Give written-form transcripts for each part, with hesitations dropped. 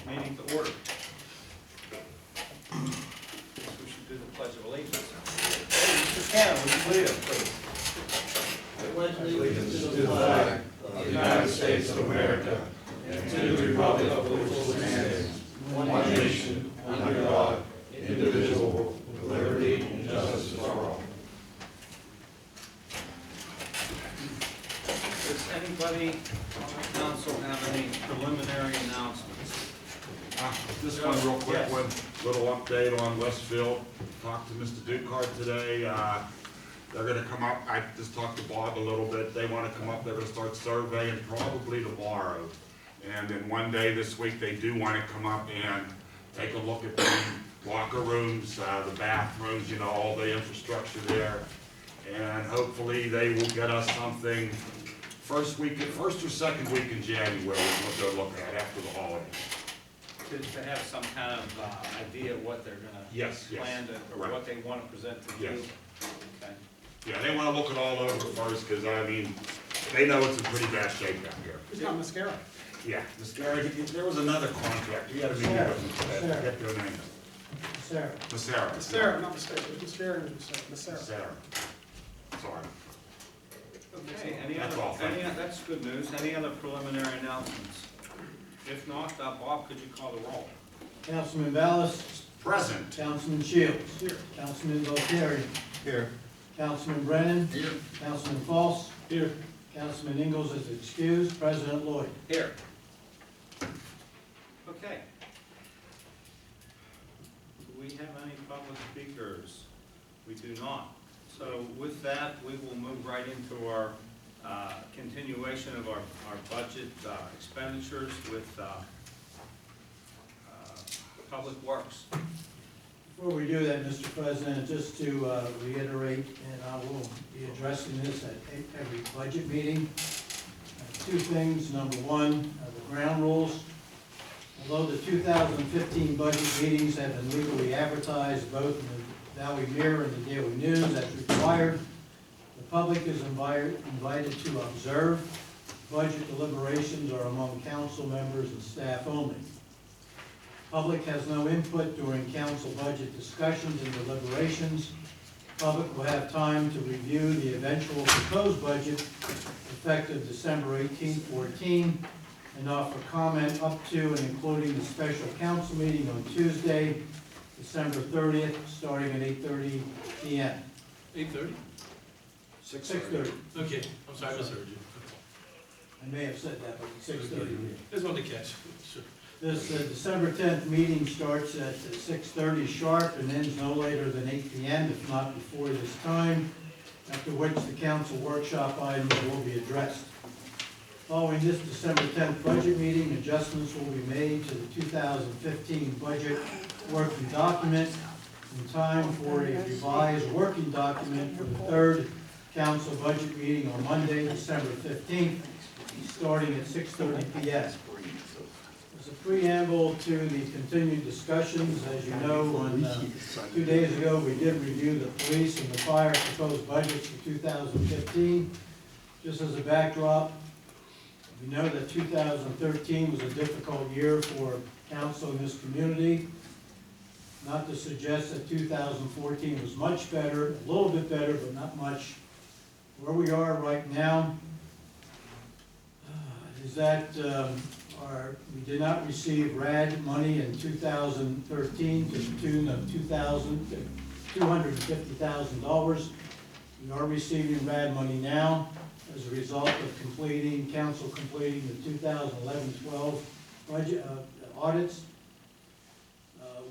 meeting to order. We should do the Pledge of Allegiance. Mr. Cannon, would you lead us, please? I pledge allegiance to the flag of the United States of America and to the republic for which it stands, one nation, under God, indivisible, with liberty and justice for all. Does anybody on the council have any preliminary announcements? Just one real quick Yes. one, little update on Westfield. Talked to Mr. Dukart today. They're gonna come up, I just talked to Bob a little bit. They wanna come up, they're gonna start surveying probably tomorrow. And then one day this week, they do wanna come up and take a look at the locker rooms, the bathrooms, you know, all the infrastructure there. And hopefully they will get us something first or second week in January is what they're looking at after the holidays. To have some kind of idea of what they're gonna Yes, yes. plan to, or Right. what they wanna present to you? Yes. Okay. Yeah, they wanna look it all over first, cause I mean, they know it's in pretty bad shape down here. It's not mascara. Yeah, there was another contract, you gotta be here with them, I forget their name. Sarah. Masera. Mascara, not mascara. Mascara and Mascara. Masera. Sorry. Okay, That's all, thank you. that's good news. Any other preliminary announcements? If not, Bob, could you call the roll? Councilman Ballas. Present. Councilman Shields. Here. Councilman Voltaire. Here. Councilman Brennan. Here. Councilman Falls. Here. Councilman Ingalls is excused. President Lloyd. Here. Okay. Do we have any public speakers? We do not. So with that, we will move right into our continuation of our budget expenditures with Public Works. Before we do that, Mr. President, just to reiterate, and I will be addressing this at every budget meeting. Two things. Number one, the ground rules. Although the 2015 budget meetings have been legally advertised both in the Valley Mirror and the Daily News as required, the public is invited to observe. Budget deliberations are among council members and staff only. Public has no input during council budget discussions and deliberations. Public will have time to review the eventual proposed budget effective December 18, 14, and offer comment up to and including the special council meeting on Tuesday, December 30th, starting at 8:30 p.m. 8:30? 6:30. Okay, I'm sorry, I misheard you. I may have said that, but 6:30. Just wanted to catch. Sure. This December 10th meeting starts at 6:30 sharp and ends no later than 8 p.m., if not before this time, after which the council workshop items will be addressed. Following this December 10th budget meeting, adjustments will be made to the 2015 budget working document in time for a revised working document for the third council budget meeting on Monday, December 15th, starting at 6:30 p.m. As a preamble to the continued discussions, as you know, 2 days ago, we did review the police and the fire proposed budgets for 2015. Just as a backdrop, we know that 2013 was a difficult year for council in this community. Not to suggest that 2014 was much better, a little bit better, but not much. Where we are right now is that we did not receive RAD money in 2013 to the tune of $250,000. We are receiving RAD money now as a result of council completing the 2011-12 budget audits.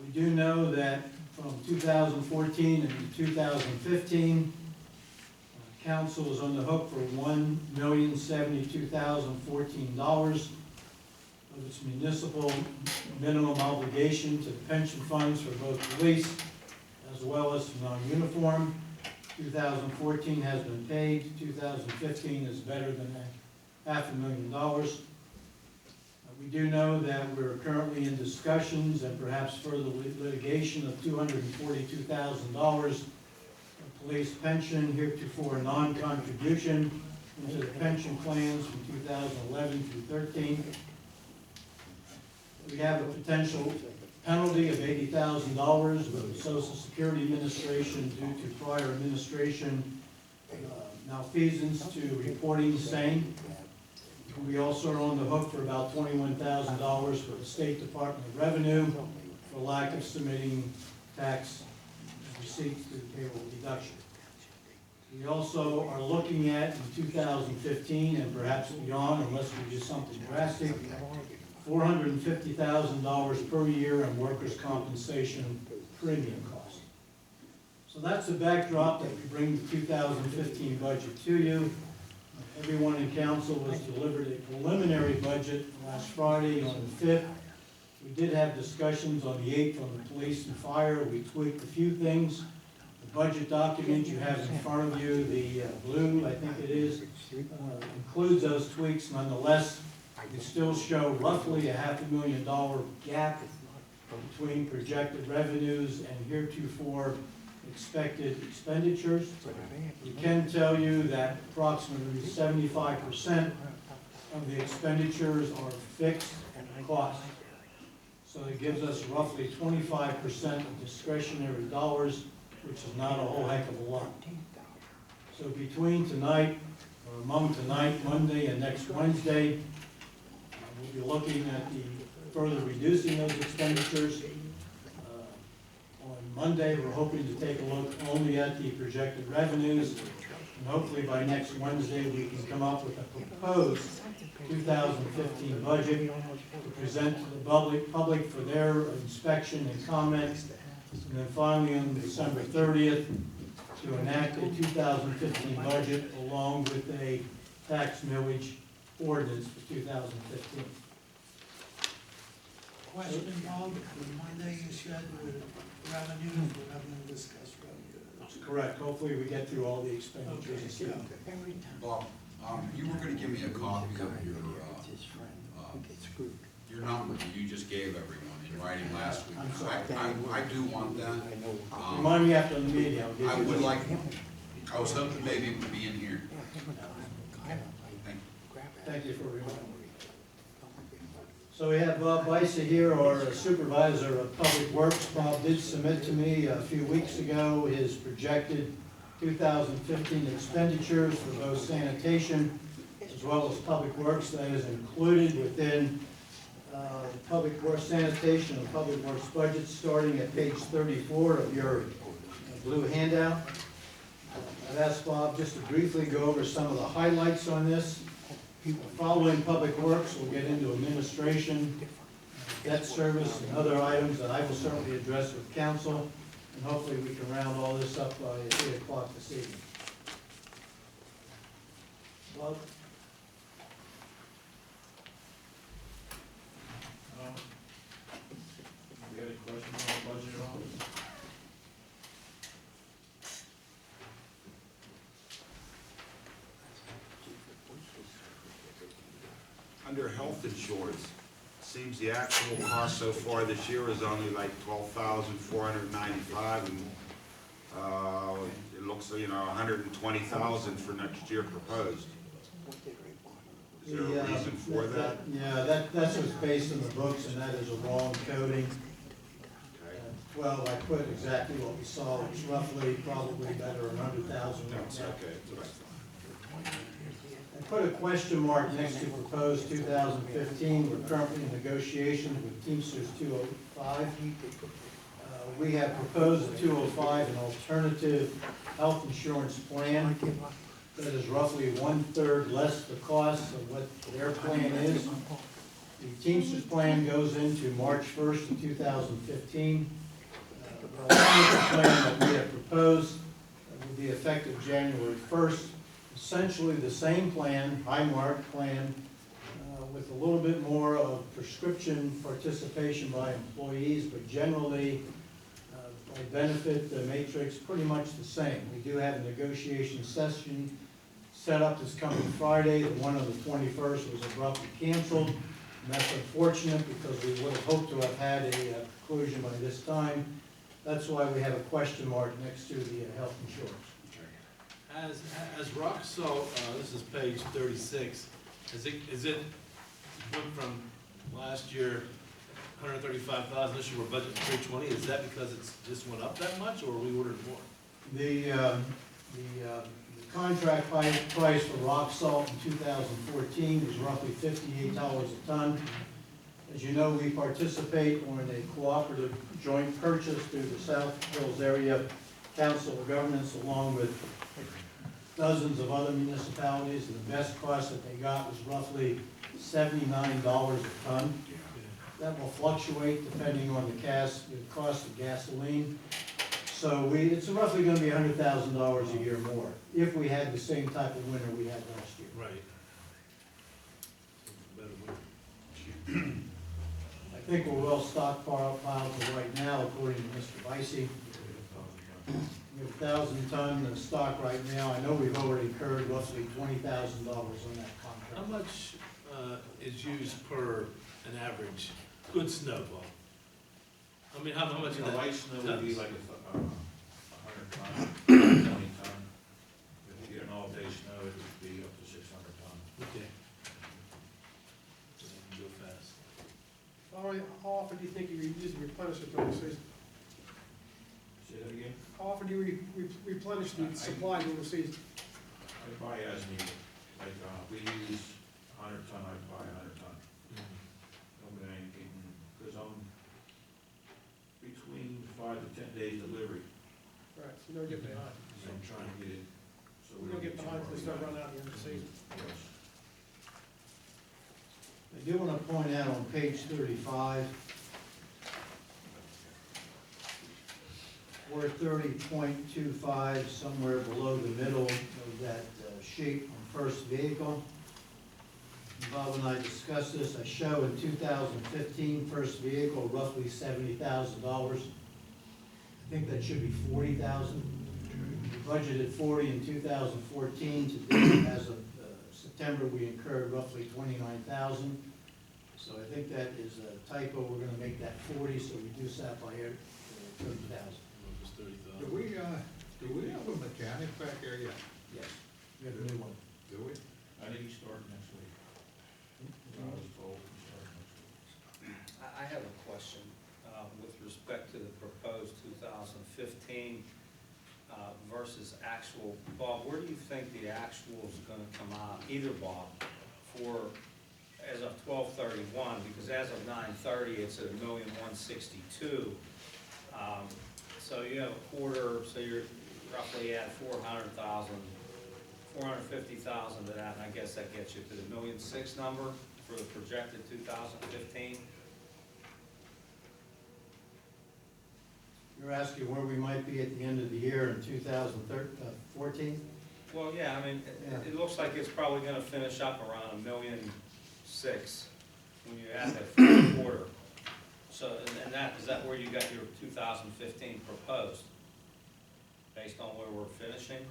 We do know that from 2014 into 2015, council is on the hook for $1,072,014 of its municipal minimum obligation to the pension funds for both police as well as non-uniform. 2014 has been paid. 2015 is better than $500,000. We do know that we're currently in discussions and perhaps further litigation of $242,000 of police pension, heretofore non-contribution into the pension plans from 2011 through 13. We We have a potential penalty of $80,000 with the Social Security Administration due to prior administration malfeasance to reporting same. We also are on the hook for about $21,000 for the State Department of Revenue for lack of submitting tax receipts to the payroll deduction. We also are looking at in 2015 and perhaps beyond, unless we do something drastic, $450,000 per year in workers' compensation premium cost. So that's the backdrop that we bring the 2015 budget to you. Everyone in council was delivered a preliminary budget last Friday on the 5th. We did have discussions on the 8th on the police and fire. We tweaked a few things. The budget document you have in front of you, the blue, I think it is, includes those tweaks. Nonetheless, we still show roughly a $500,000 gap between projected revenues and heretofore expected expenditures. We can tell you that approximately 75% of the expenditures are fixed costs. So it gives us roughly 25% of discretionary dollars, which is not a whole heck of a lot. So between tonight, or among tonight, Monday, and next Wednesday, we'll be looking at the further reducing those expenditures. On Monday, we're hoping to take a look only at the projected revenues, and hopefully by next Wednesday, we can come up with a proposed 2015 budget to present to the public for their inspection and comments, and then finally on December 30th, to enact a 2015 budget along with a tax millage ordinance for 2015. Question, Bob, Monday you said the revenues, we're not gonna discuss revenue. That's correct. Hopefully we get through all the expenditures. Okay, Bob, you were gonna give me a copy of your number that you just gave everyone in writing last week. I'm sorry. I do want that. Remind me after the meeting, I'll give you. I would like one. I was hoping maybe it would be in here. Thank you. Thank you for reminding me. So we have Bob Weisse here, our supervisor of public works. Bob did submit to me a few weeks ago his projected 2015 expenditures for both sanitation as well as public works. That is included within public works, sanitation and public works budget, starting at page 34 of your blue handout. I've asked Bob just to briefly go over some of the highlights on this. Following public works, we'll get into administration, debt service, and other items that I will certainly address with council, and hopefully we can round all this up by 8 o'clock this evening. Bob? We got any questions on the budget at all? Under health insurance, seems the actual cost so far this year is only like $12,495, and it looks, $120,000 for next year proposed. Is there a reason for that? Yeah, that's what's based on the books, and that is a wrong coding. Okay. Well, I put exactly what we saw, it's roughly probably better 100,000. That's okay, that's what I thought. I put a question mark next to proposed 2015. We're currently in negotiations with Teamsters 205. We have proposed a 205, an alternative health insurance plan that is roughly 1/3 less the cost of what their plan is. The Teamsters plan goes into March 1st of 2015. The alternative plan that we have proposed will be effective January 1st. Essentially the same plan, high-mark plan, with a little bit more of prescription participation by employees, but generally by benefit, the matrix pretty much the same. We do have a negotiation session set up this coming Friday. The one on the 21st was abruptly canceled, and that's unfortunate because we would have hoped to have had a conclusion by this time. That's why we have a question mark next to the health insurance. As Rock saw, this is page 36, is it went from last year 135,000, this year we're budgeting 320, is that because it's just went up that much, or we ordered more? The contract price for rock salt in 2014 was roughly $58 a ton. As you know, we participate on a cooperative joint purchase through the South Hills Area Council of Governments, along with dozens of other municipalities, and the best cost that they got was roughly $79 a ton. That will fluctuate depending on the cost of gasoline. So it's roughly gonna be $100,000 a year more, if we had the same type of winter we had last year. Right. I think we're well stockpiled for right now, according to Mr. Vicey. We have 1,000 ton of stock right now. I know we've already incurred roughly $20,000 on that How contract. much is used per an average good snow, Bob? I mean, how much You of know, that? light snow would be like 100 ton, 20 ton. If you get an all-day snow, it would be up to 600 ton. Okay. So they can go fast. How often do you think you use and replenish it during the season? Say that again? How often do you replenish the supply during the season? I buy as needed. Like, we use 100 ton, I buy 100 ton. Don't get anything, because I'm between 5 to 10 days delivery, Right, so you don't get behind. so I'm trying to get it. So We don't get behind if they start running out at the end of the season. Yes. I do want to point out on page 35, we're 30.25, somewhere below the middle of that sheet on first vehicle. Bob and I discussed this. I show in 2015, first vehicle, roughly $70,000. I think that should be $40,000. We budgeted 40 in 2014. To date, as of September, we incurred roughly 29,000. So I think that is a typo. We're gonna make that 40, so reduce that by 30,000. Just 30,000. Do we have a mechanic back there yet? Yes, we have a new one. Do we? I think he's starting next week. I was told he's starting next week. I have a question with respect to the proposed 2015 versus actual. Bob, where do you think the actual is going to come out, either Bob, for as of 12/31? Because as of 9/30, it's at $1,162,000. So you have a quarter, so you're roughly at 400,000, 450,000 to that, and I guess that gets you to the $1,600,000 number for the projected 2015. You're asking where we might be at the end of the year in 2014? Well, yeah, I mean, it looks like it's probably gonna finish up around $1,600,000 when you add that first quarter. So, and is that where you got your 2015 proposed? Based on where we're finishing?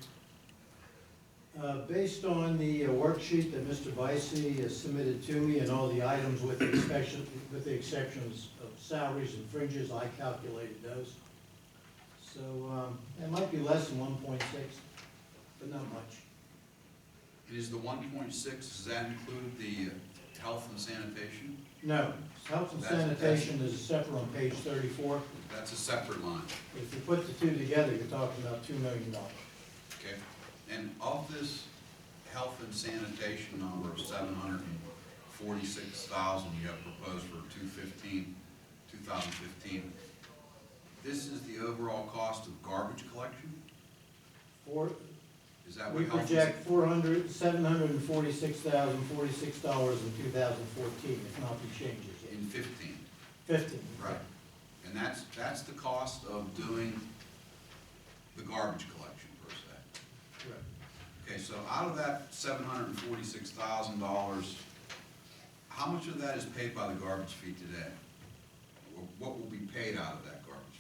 Based on the worksheet that Mr. Vicey has submitted to me and all the items with the exceptions of salaries and fringes, I calculated those. So, it might be less than 1.6, but not much. Is the 1.6, does that include the health and sanitation? No, health and sanitation is separate on page 34. That's a separate line, If you put the two together, you're talking about $2 million. okay? And of this health and sanitation number of 746,000 you have proposed for 2015, this is the overall cost of garbage collection? Is that what We health and project $746,046 in 2014, if nothing changes yet. in 15? 15. Right. And that's the cost of doing the garbage collection per se. Correct. Okay, so out of that $746,000, how much of that is paid by the garbage fee today? Or what will be paid out of that garbage fee?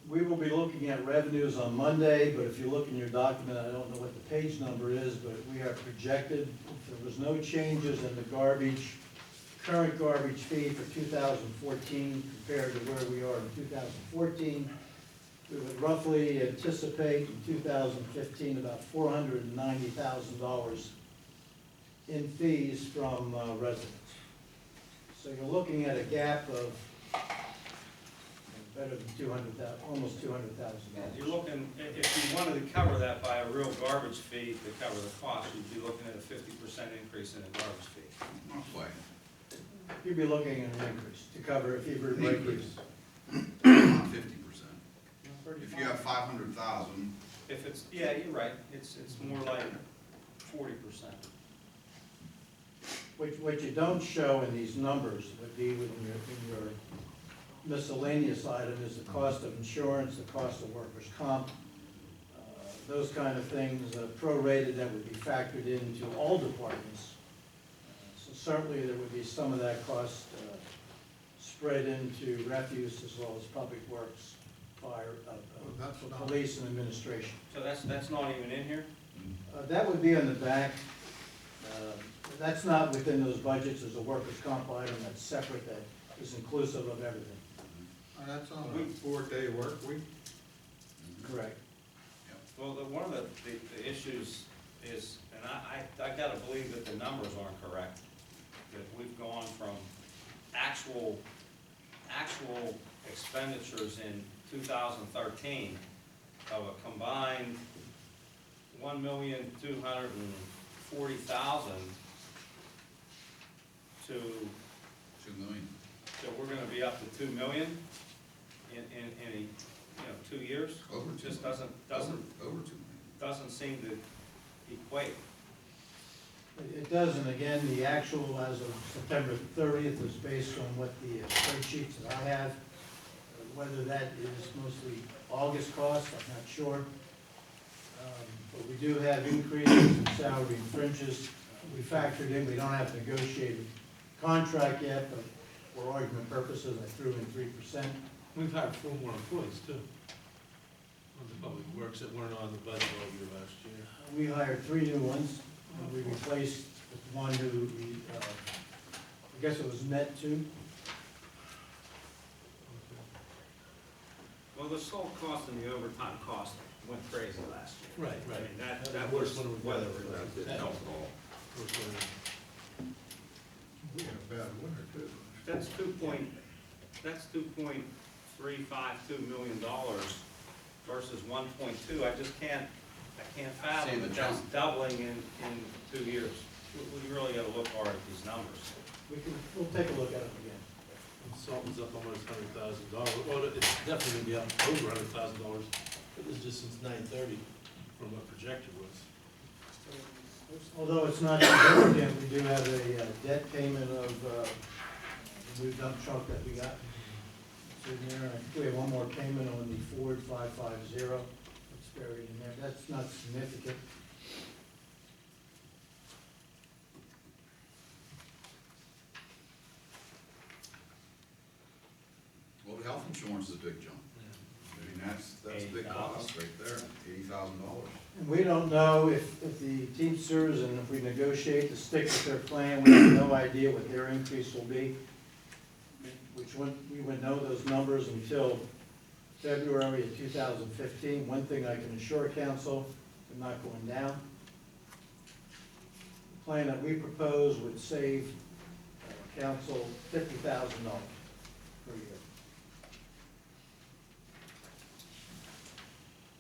We will be looking at revenues on Monday, but if you look in your document, I don't know what the page number is, but we are projected, if there was no changes in the current garbage fee for 2014 compared to where we are in 2014, we would roughly anticipate in 2015 about $490,000 in fees from residents. So you're looking at a gap of better than 200,000, almost $200,000. You're looking, if you wanted to cover that by a real garbage fee to cover the cost, you'd be looking at a 50% increase in the garbage fee. Not quite. You'd be looking at an increase to cover if you were to break even. Increase. Not 50%. If you have 500,000, If it's, yeah, you're right, it's more like 40%. What you don't show in these numbers would be in your miscellaneous item is the cost of insurance, the cost of workers' comp, those kind of things, prorated that would be factored into all departments. So certainly there would be some of that cost spread into refuse as well as public works, fire, police and administration. So that's not even in here? That would be on the back. That's not within those budgets. There's a workers' comp item that's separate that is inclusive of everything. That's on a 4-day work week? Correct. Well, one of the issues is, and I gotta believe that the numbers aren't correct, that we've gone from actual expenditures in 2013 of a combined $1,240,000 to, 2 million. so we're gonna be up to 2 million in 2 years? Over 2 Just million. doesn't Over 2 million. doesn't seem to equate. It does, and again, the actual as of September 30th is based on what the spreadsheets that I have. Whether that is mostly August cost, I'm not sure. But we do have increases in salary and fringes. We factored in, we don't have to negotiate a contract yet, but for argument purposes, I threw in 3%. We've hired 4 more employees too, on the public works that weren't on the budget all year last year. We hired 3 new ones, and we replaced one who, I guess it was net 2. Well, the sole cost and the overtime cost went crazy last year. Right, I right. mean, that was weather related. Didn't help at all. We had a bad winter too. That's $2.352 million versus 1.2. I just can't fathom See the that that's jump. doubling in 2 years. We really gotta look hard at these numbers. We'll take a look at it again. Salt was up almost $100,000. Well, it's definitely gonna be up over $100,000. It was just since 9/30 from what projected was. Although it's not significant, we do have a debt payment of, the new dump truck that we got. It's in there. I think we have one more payment on the Ford 550. It's buried in there. That's not significant. Well, the health insurance is a big jump. I mean, that's a big cost right there, $80,000. And we don't know if the Teamsters, and if we negotiate to stick with their plan, we have no idea what their increase will be. We wouldn't know those numbers until February of 2015. One thing I can assure council, they're not going down. The plan that we propose would save council $50,000 per year.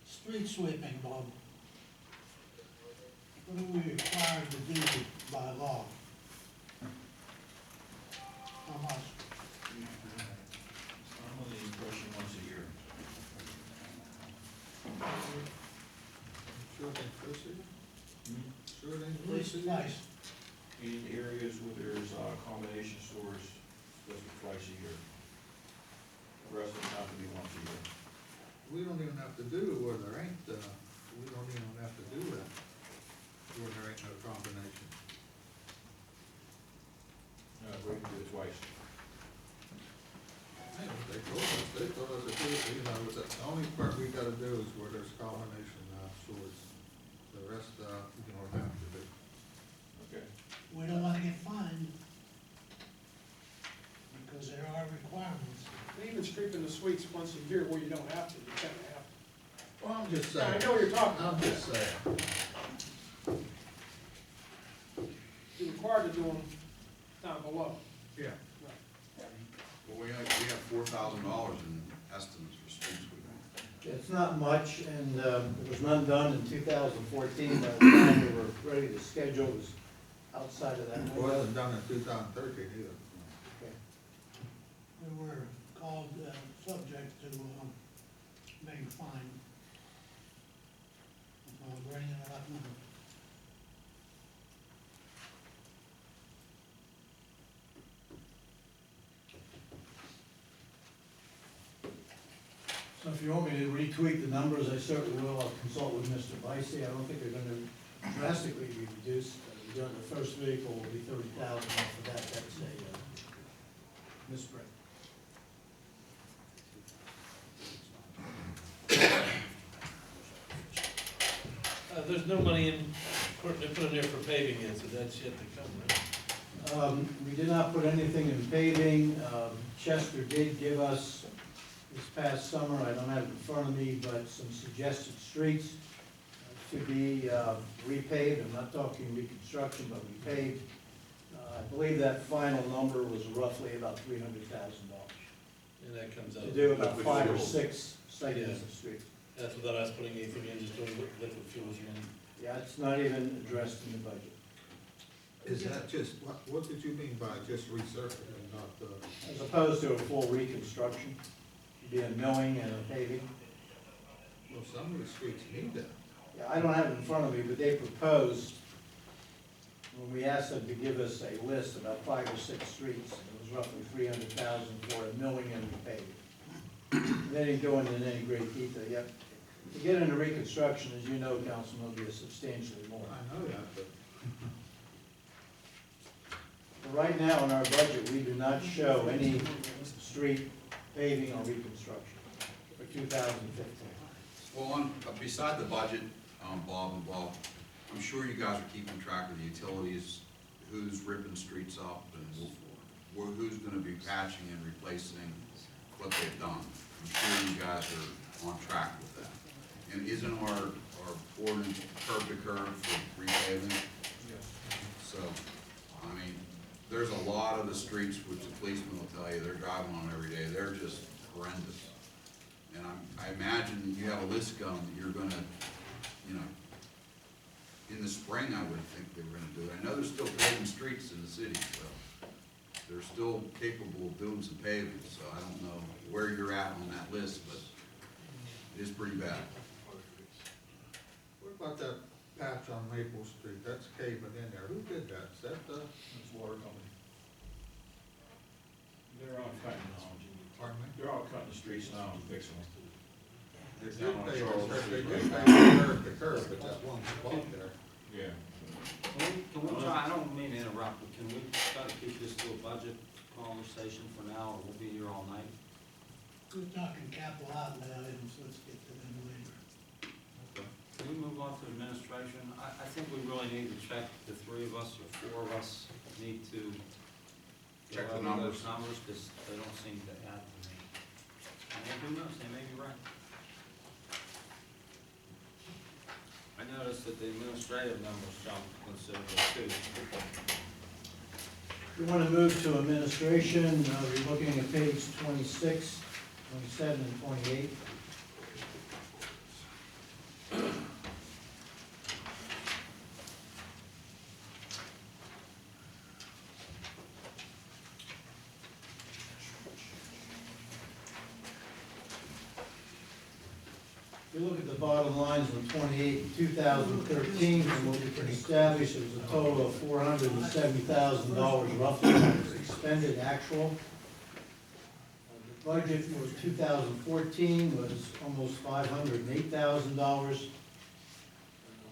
Street sweeping, Bob. What are we required to do by law? How much? I'm only brushing once a year. Sure thing, Chrissy? Sure thing, At least Chrissy? twice. In areas where there's combination stores, supposed to be twice a year. The rest of them have to be once a year. We don't even have to do where there ain't, we don't even have to do that, where there ain't no combination. We can do it twice. Hey, they told us that, you know, that the only part we gotta do is where there's combination, stores. The rest, we don't have to do. Okay. We don't wanna get fined. Because there are requirements. And even sweeping the streets once a year where you don't have to, you kind of have to. Well, I'm just Yeah, saying. I know what you're talking I'm about. just saying. You're required to do them down below. Yeah. Right. $4,000 in estimates for street sweeping. It's not much, and there was none done in 2014. By the time we were ready to schedule, it was outside of that It window. wasn't done in 2013 either. Okay. We were called, subject to, being fined. Bringing it up now. So if you want me to retweak the numbers, I certainly will. I'll consult with Mr. Bicey. I don't think they're gonna drastically be reduced. The first vehicle will be 30,000 off of that. That's a misprint. There's no money in, they put in there for paving yet, so that's yet to come, right? We did not put anything in paving. Chester did give us this past summer, I don't have it in front of me, but some suggested streets to be repaved. I'm not talking reconstruction, but repaved. I believe that final number was roughly about $300,000 And that comes out. to of do about liquid 5 or fuel. 6 segments of streets. That's without us putting anything in, just doing liquid fuels money. Yeah, it's not even addressed in the budget. Is that just, what did you mean by just resurfacing and not, As opposed to a full reconstruction, it'd be a milling and a paving. well, some of the streets need that. Yeah, I don't have it in front of me, but they proposed, when we asked them to give us a list, about 5 or 6 streets, and it was roughly 300,000 for a milling and a paving. They didn't go into any great detail yet. To get into reconstruction, as you know, Councilman, will be substantially more. I know that, but But right now, in our budget, we do not show any street paving or reconstruction for 2015. Well, beside the budget, Bob and Bob, I'm sure you guys are keeping track of the utilities, who's ripping streets up, and who's gonna be patching and replacing what they've done. I'm sure you guys are on track with that. And isn't our ordinance curb to curb for repaving? So, I mean, there's a lot of the streets, which the policemen will tell you, they're driving on every day, they're just horrendous. And I imagine you have a list going that you're gonna, you know, in the spring, I would think they were gonna do it. I know they're still paving streets in the city, so they're still capable of doing some paving, so I don't know where you're at on that list, but it is pretty bad. what about that patch on Maple Street? That's caving in there. Who did that? Is that the, It's water company. They're all cutting, pardon me? they're all cutting the streets now and fixing them. They They're down on did Charles pave, Street. they did pave curb to curb, but that one spot there. Yeah. Can we try, I don't mean to interrupt, but can we try to keep this to a budget conversation for now, or we'll be here all night? We're talking capital outlay items, let's get to them later. Can we move on to administration? I think we really need to check, the 3 of us or 4 of us need to Check go the over those numbers. numbers, because they don't seem to add to me. And who knows, they may be right. I noticed that the administrative numbers jumped considerably too. We want to move to administration. We're looking at page 26, 27, and 28. If you look at the bottom lines on 28, in 2013, from what we can establish, it was a total of $470,000 roughly that was expended actual. The budget for 2014 was almost $508,000.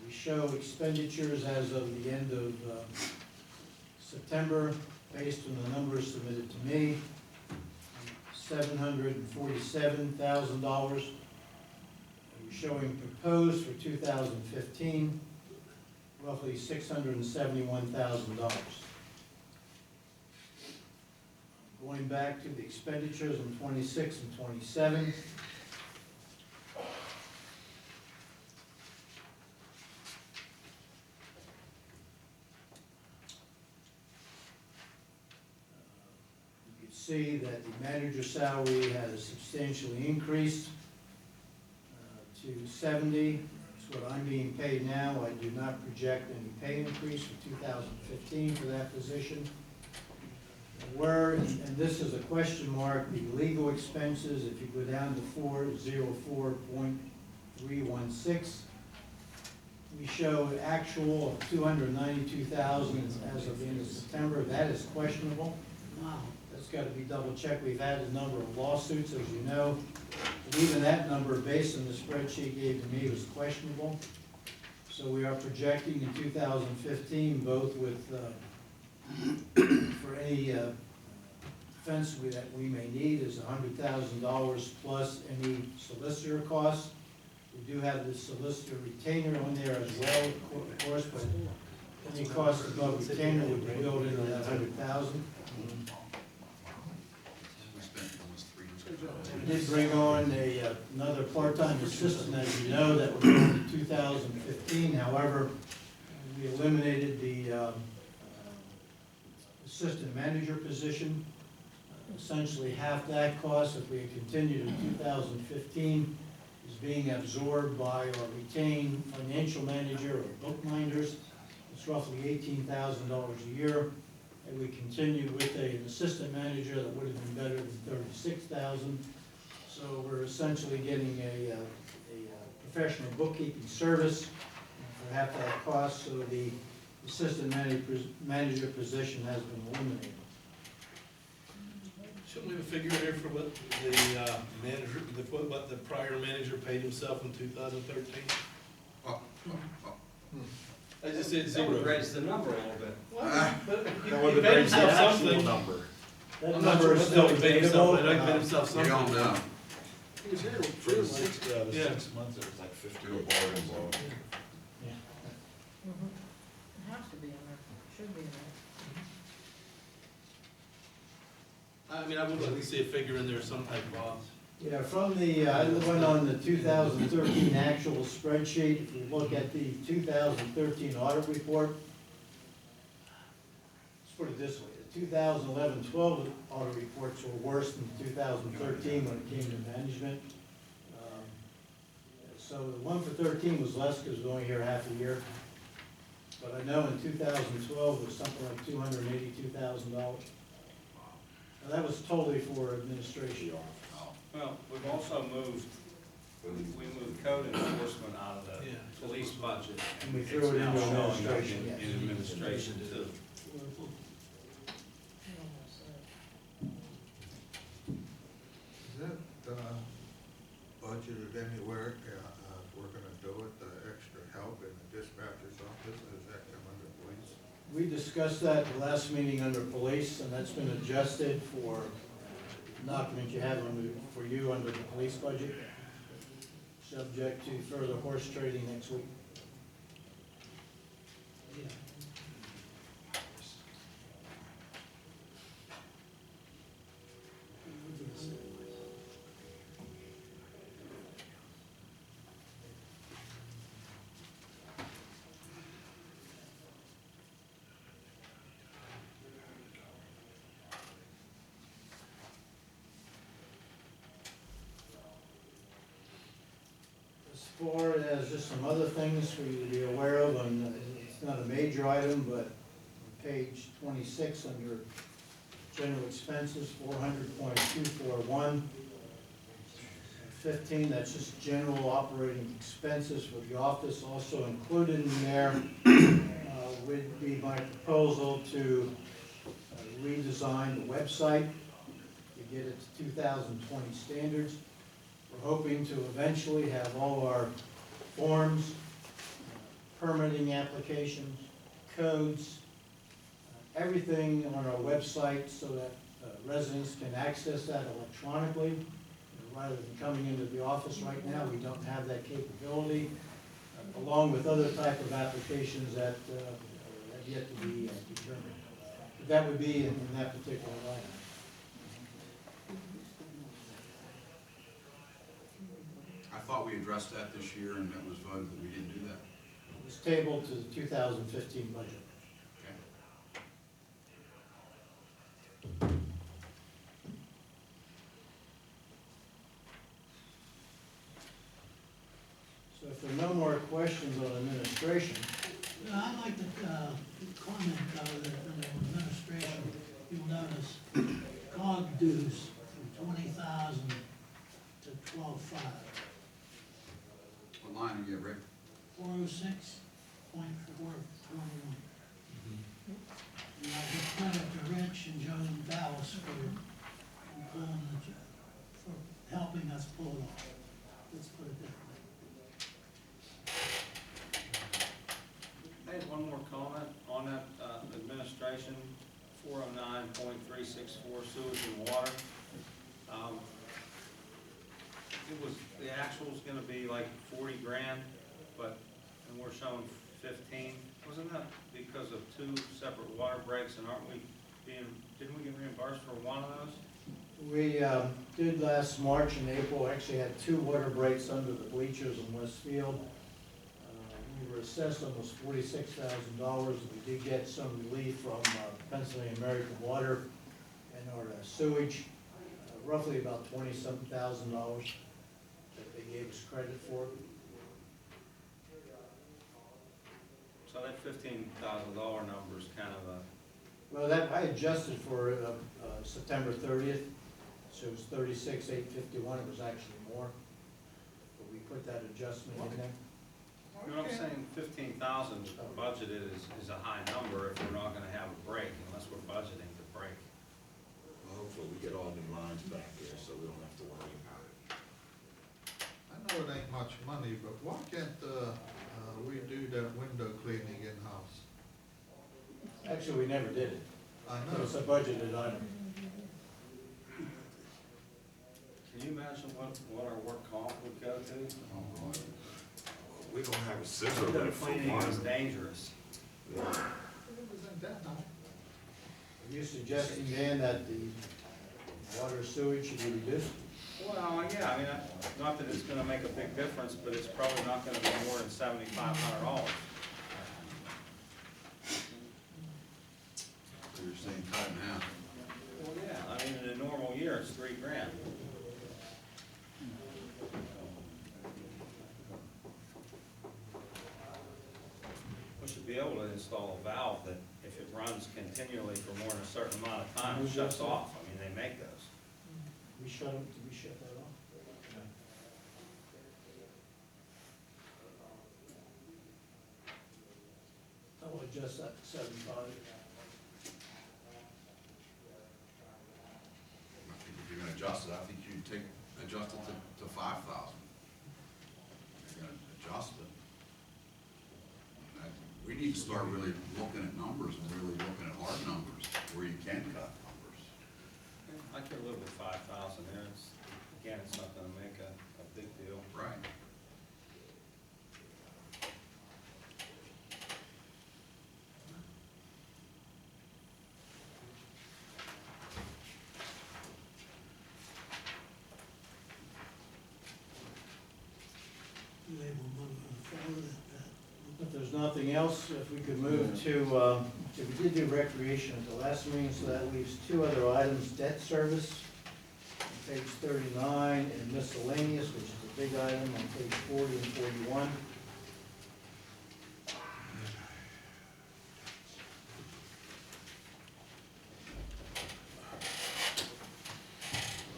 We show expenditures as of the end of September, based on the numbers submitted to me, $747,000. Showing proposed for 2015, roughly $671,000. Going back to the expenditures on 26 and 27. You can see that the manager's salary has substantially increased to 70. That's what I'm being paid now. I do not project any pay increase for 2015 for that position. Where, and this is a question mark, the legal expenses, if you go down to 404.316, we show actual of 292,000 as of the end of September. That is questionable. Wow. That's got to be double checked. We've had a number of lawsuits, as you know. And even that number, based on the spreadsheet gave to me, was questionable. So we are projecting in 2015, both with, for any defense that we may need, is $100,000 plus any solicitor costs. We do have the solicitor retainer on there as well, of course, but any cost above retainer would be built into that 100,000. We spent almost 300. We did bring on another part-time assistant, as you know, that was in 2015. However, we eliminated the assistant manager position. Essentially, half that cost, if we continued in 2015, is being absorbed by our retained financial manager or bookminders. It's roughly $18,000 a year. And we continued with an assistant manager that would have been better than $36,000. So we're essentially getting a professional bookkeeping service for half that cost. So the assistant manager position has been eliminated. Shouldn't we have a figure in there for what the manager, what the prior manager paid himself in 2013? I just said That would zero. raise the number a little bit. But That would he have paid raised the himself actual something. number. That I'm not number sure is what still he paid himself, but I paid himself We something. don't know. He was here, For the 6 Yeah. months, it was like 50 or bargain blow. Yeah. It has to be in there, should be in there. I mean, I would like to see a figure in there, some type of, Yeah, from the, I went on the 2013 actual spreadsheet. If you look at the 2013 audit report, let's put it this way, the 2011-12 audit reports were worse than 2013 when it came to management. So the one for 13 was less because we were only here half a year. But I know in 2012 it was something like $282,000. Now, that was totally for administration. Well, we've also moved, we moved code enforcement out of the Yeah. police budget. And we threw It's it now into showing up administration, yes. in administration too. Is that budgeted anywhere, if we're gonna do it, the extra help in the dispatcher's office, does that come under police? We discussed that at the last meeting under police, and that's been adjusted for document you have for you under the police budget, subject to further horse trading next week. As far as just some other things for you to be aware of, and it's not a major item, but on page 26 under general expenses, 400.241. 15, that's just general operating expenses for the office. Also included in there would be my proposal to redesign the website to get it to 2020 standards. We're hoping to eventually have all our forms, permitting applications, codes, everything on our website so that residents can access that electronically. Rather than coming into the office right now, we don't have that capability, along with other type of applications that have yet to be determined. But that would be in that particular line. I thought we addressed that this year and it was voted that we didn't do that. It was tabled to the 2015 budget. Okay. dog dues from 20,000 to 12,500. What line are you at, Rick? 406.421. And I give credit to Rich and Joan Dallas for pulling for helping us pull it off. Let's put it that way. I had one more comment on that, administration, 409.364 sewage and water. The actual's gonna be like 40 grand, and we're showing 15. Wasn't that because of 2 separate water breaks, and didn't we get reimbursed for one of those? We did last March and April, actually had 2 water breaks under the bleachers in Westfield. We were assessed almost $46,000. We did get some relief from Pennsylvania American Water and our sewage, roughly about $20-something thousand that they gave us credit for. So that $15,000 number is kind of a, Well, that, I adjusted for September 30th, so it was 36,851, it was actually more. But we put that adjustment in there. you know what I'm saying, 15,000 budgeted is a high number if we're not gonna have a break, unless we're budgeting to break. Well, hopefully we get all new lines back there, so we don't have to worry about it. I know it ain't much money, but why can't, we do that window cleaning in-house? Actually, we never did it. I It know, was a budgeted item. Can you imagine what our work comp would go to? We don't have a scissor Window lift for cleaning is one. dangerous. it isn't that much. Are you suggesting, Dan, that the water sewage should be reduced? Well, yeah, I mean, not that it's gonna make a big difference, but it's probably not gonna be more than $7,500. So you're saying cut in half? Well, yeah, I mean, in a normal year, it's $3 grand. We should be able to install a valve that if it runs continually for more than a certain amount of time, it shuts off. I mean, they make those. Did we shut that off? I will adjust that to 75. I think if you're gonna adjust it, I think you'd adjust it to 5,000. If you're gonna adjust it. We need to start really looking at numbers and really looking at hard numbers where you can cut numbers. I could live with 5,000 there. Again, it's not gonna make a big deal. Right. You able to follow that? If there's nothing else, if we could move to, we did do recreation at the last meeting, so that leaves 2 other items, debt service, on page 39, and miscellaneous, which is a big item, on page 40 and 41.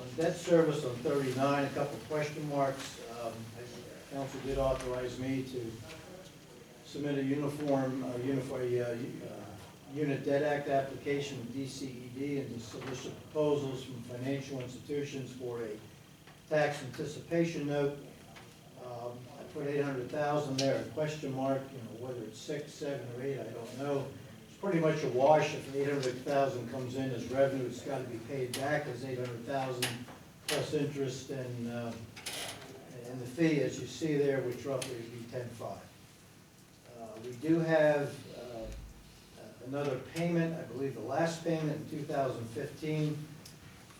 On debt service on 39, a couple question marks. Council did authorize me to submit a Unit Debt Act application with DCED and to solicit proposals from financial institutions for a tax anticipation note. I put 800,000 there, a question mark, whether it's 6, 7, or 8, I don't know. It's pretty much a wash. If 800,000 comes in as revenue, it's got to be paid back as 800,000 plus interest and the fee, as you see there, which roughly would be 10.5. We do have another payment, I believe the last payment in 2015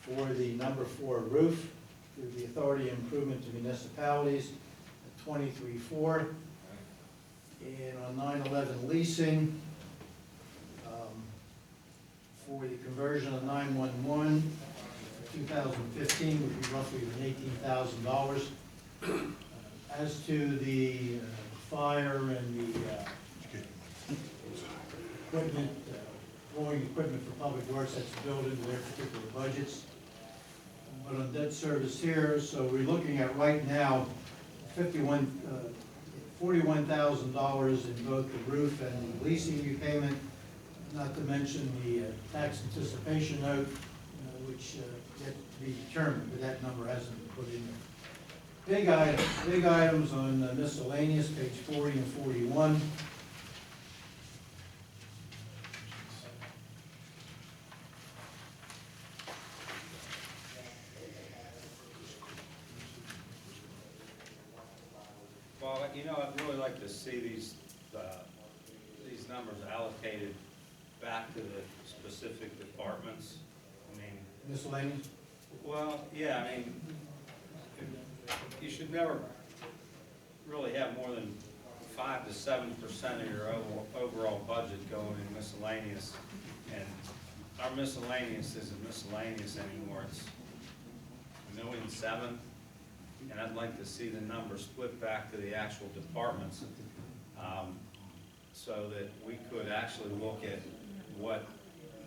for the number 4 roof through the Authority of Improvement to Municipalities at 23.4. And on 9/11 leasing, for the conversion of 911, 2015 would be roughly $18,000. As to the fire and the equipment, flooring equipment for public works, that's built into their particular budgets. But on debt service here, so we're looking at right now, $41,000 in both the roof and the leasing repayment, not to mention the tax anticipation note, which yet to be determined, but that number hasn't been put in there. Big items on miscellaneous, page 40 and 41. Well, you know, I'd really like to see these numbers allocated back to the specific departments. I mean, Miscellaneous? well, yeah, I mean, you should never really have more than 5 to 7% of your overall budget going in miscellaneous. And our miscellaneous isn't miscellaneous anymore, it's $1.7 million. And I'd like to see the number split back to the actual departments, so that we could actually look at what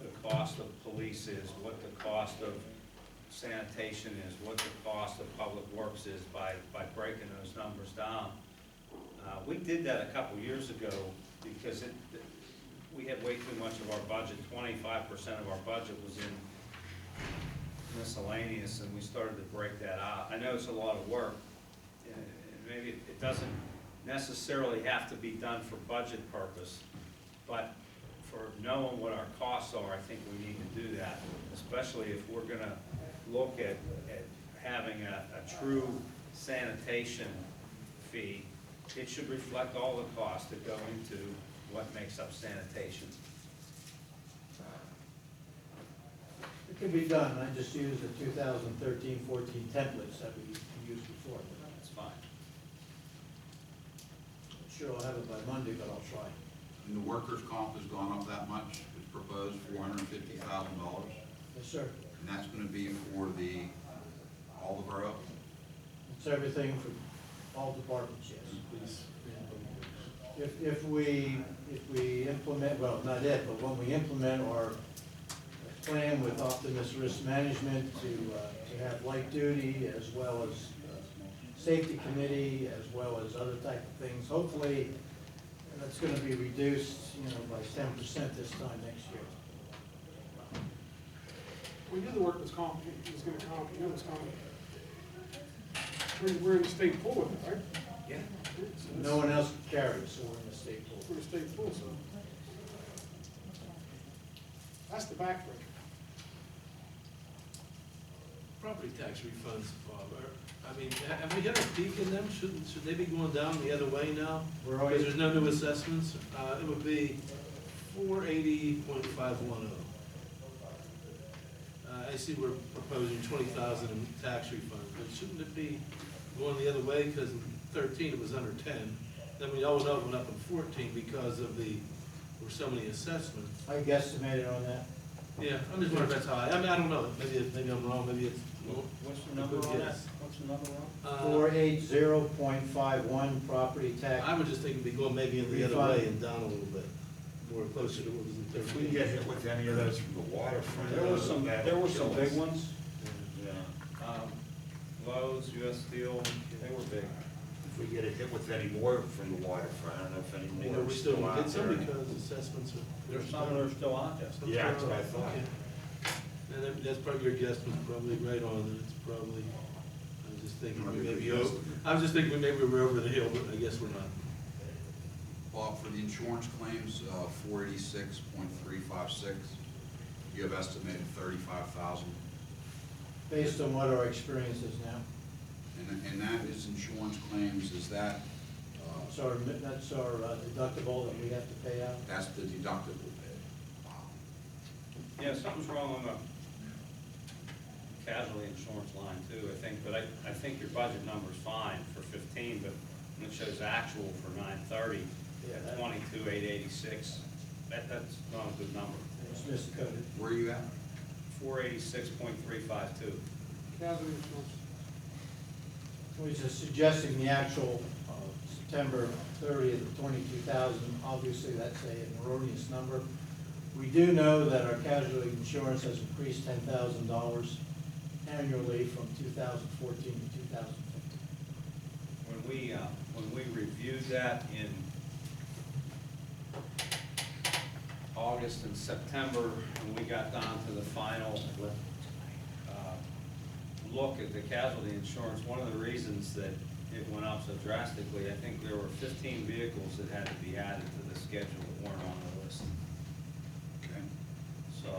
the cost of police is, what the cost of sanitation is, what the cost of public works is by breaking those numbers down. We did that a couple years ago because we had way too much of our budget, 25% of our budget was in miscellaneous, and we started to break that out. I know it's a lot of work, and maybe it doesn't necessarily have to be done for budget purpose, but for knowing what our costs are, I think we need to do that, especially if we're gonna look at having a true sanitation fee. It should reflect all the costs that go into what makes up sanitation. It can be done, I just used the 2013-14 templates that we used before. That's fine. Sure, I'll have it by Monday, but I'll try. And the workers' comp has gone up that much, it's proposed $450,000. Yes, sir. And that's gonna be for all the borough? It's everything for all departments, yes. Please. If we implement, well, not it, but when we implement our plan with Optimus Risk Management to have light duty as well as safety committee, as well as other type of things, hopefully that's gonna be reduced, by 10% this time next year. We knew the workers' comp was gonna comp, you know it's coming. We're in the state pool with it, right? Yeah. So No one else can carry it, so we're in the state pool. We're in the state pool, so. That's the backbreaker. Property tax refunds, Bob, I mean, have we hit a peak in them? Should they be going down the other way now? We're Because always, there's no new assessments. It would be 480.510. I see we're proposing 20,000 in tax refunds, but shouldn't it be going the other way? Because in 13 it was under 10. Then we all went up in 14 because of there were so many assessments. I guesstimated on that. Yeah, I'm just wondering if that's high. I mean, I don't know. Maybe I'm wrong. Maybe it's. What's the number on that? What's the number on? 480.51 property tax. I would just think it'd be going maybe in the other Refund. way and down a little bit, more closer to what was in If we 13. get hit with any of those from the waterfront. There were some big ones. ones. Lowe's, US Steel, they were big. If we get hit with any more from the waterfront, I don't know if any You more know, we are still still out get some there. because assessments are. There's some that are still out there. Some Yeah, that's still what I are. thought. Okay. And that's probably your guess was probably right on, and it's probably, I was just thinking we may be over, I was just thinking we maybe we're over the hill, but I guess we're not. Bob, for the insurance claims, 486.356, you have estimated 35,000. Based on what our experience is now. And that is insurance claims, is that, That's our deductible that we have to pay out. that's the deductible bid? Wow. Yeah, something's wrong on the casualty insurance line too, I think, but I think your budget number's fine for 15, but when it shows actual for 9/30, Yeah, at 22,886, that's not a good number. It's miscoded. Where are you at? 486.352. Casualty insurance. We're just suggesting the actual September 30th of 22,000. Obviously, that's an erroneous number. We do know that our casualty insurance has increased $10,000 annually from 2014 to 2015. When we reviewed that in August and September, when we got down to the final look at the casualty insurance, one of the reasons that it went up so drastically, I think there were 15 vehicles that had to be added to the schedule that weren't on the list. Okay. So,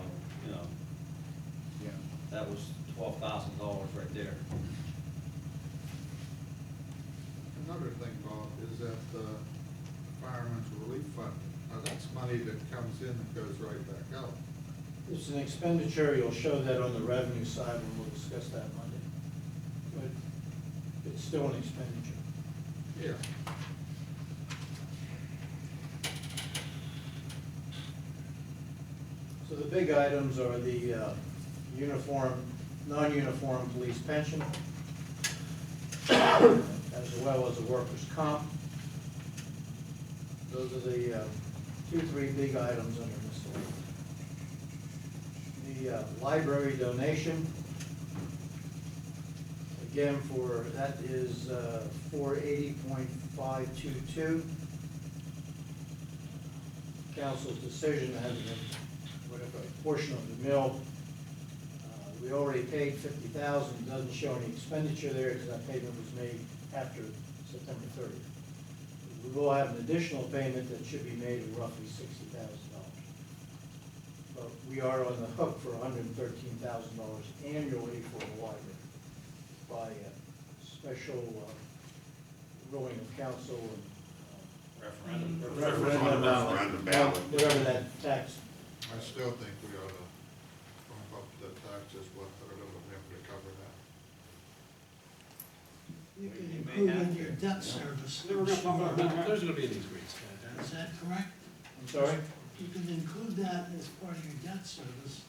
you know, that was $12,000 right there. Another thing, Bob, is that Fireman's Relief Fund, now that's money that comes in and goes right back out. It's an expenditure, you'll show that on the revenue side when we'll discuss that Monday. But it's still an expenditure. Yeah. So the big items are the non-uniform police pension, as well as the workers' comp. Those are the three big items under miscellaneous. The library donation, again, that is $480.522. Council's decision has been, whatever, a portion of the mill. We already paid $50,000, doesn't show any expenditure there because that payment was made after September 30th. We will have an additional payment that should be made of roughly $60,000. But we are on the hook for $113,000 annually for the library by special ruling of council and referendum ballot, whatever that tax. I still think we ought to bump up the taxes, what, a little bit to cover that. You can You may include have in to. your debt service. There's gonna be an increase. Is that correct? I'm sorry? You can include that as part of your debt service.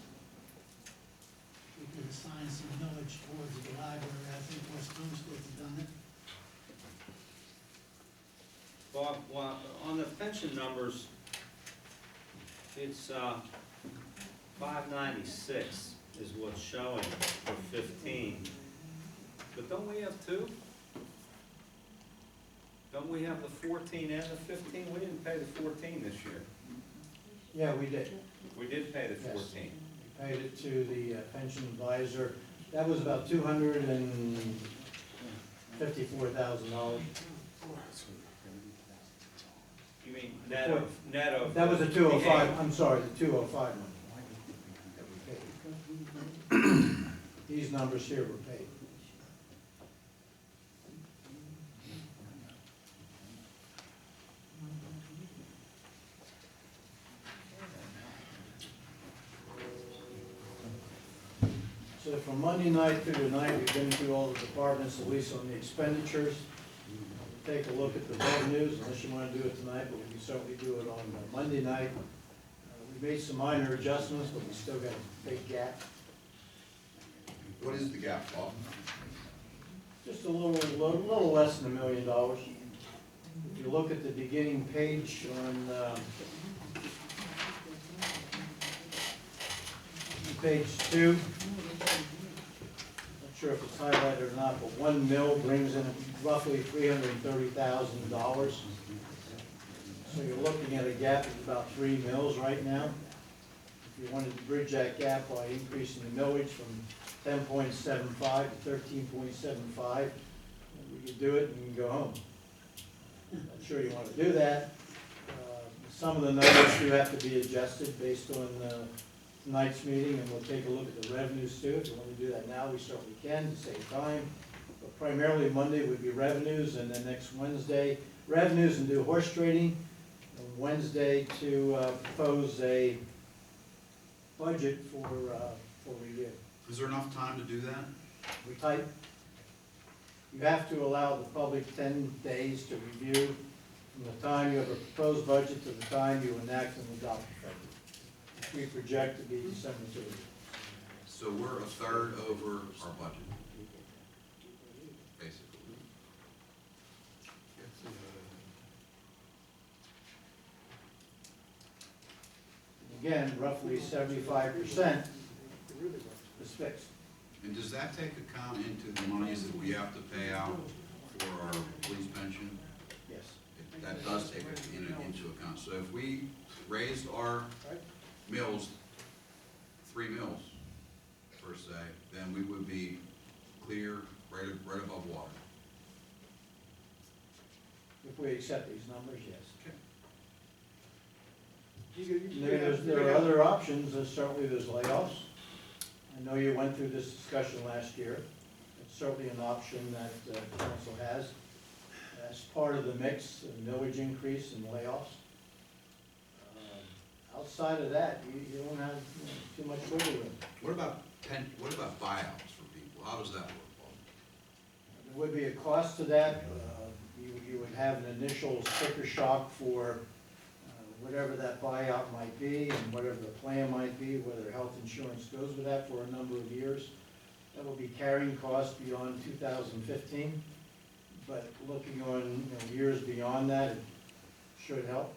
You can assign some millage towards the library. I think West Homestead's done it. Bob, well, on the pension numbers, it's 596 is what's showing for 15. But don't we have two? Don't we have the 14 and the 15? We didn't pay the 14 this year. Yeah, we did. We did pay the Yes. 14. We paid it to the pension advisor. That was about $254,000. You mean net of? That was the 205, I'm sorry, the 205 money that we paid. These numbers here were paid. So from Monday night through tonight, we've been through all the departments, at least on the expenditures. Take a look at the revenues, unless you want to do it tonight, but we can certainly do it on Monday night. We made some minor adjustments, but we still got a big gap. What is the gap, Bob? Just a little less than $1 million. If you look at the beginning page on page 2, not sure if it's highlighted or not, but 1 mil brings in roughly $330,000. So you're looking at a gap of about 3 mils right now. If you wanted to bridge that gap by increasing the millage from 10.75 to 13.75, we could do it and you can go home. Not sure you want to do that. Some of the numbers do have to be adjusted based on tonight's meeting, and we'll take a look at the revenues too. If you want to do that now, we certainly can to save time. But primarily Monday would be revenues, and then next Wednesday, revenues and do horse trading. And Wednesday to propose a budget for review. Is there enough time to do that? We type. You have to allow the public 10 days to review from the time you have a proposed budget to the time you enact and adopt the budget. Which we project to be December 30th. So we're a third over our budget, basically. again, roughly 75% is fixed. And does that take account into the monies that we have to pay out for our police pension? Yes. That does take it into account. So if we raised our mills, 3 mills per se, then we would be clear, right above water. If we accept these numbers, yes. You There are other options, certainly there's layoffs. I know you went through this discussion last year. It's certainly an option that council has. As part of the mix, a millage increase and layoffs. Outside of that, you don't have too much wiggle room. What about buyouts for people? How does that work, Paul? There would be a cost to that. You would have an initial sticker shock for whatever that buyout might be and whatever the plan might be, whether health insurance goes with that for a number of years. That will be carrying costs beyond 2015, but looking on years beyond that, it should help.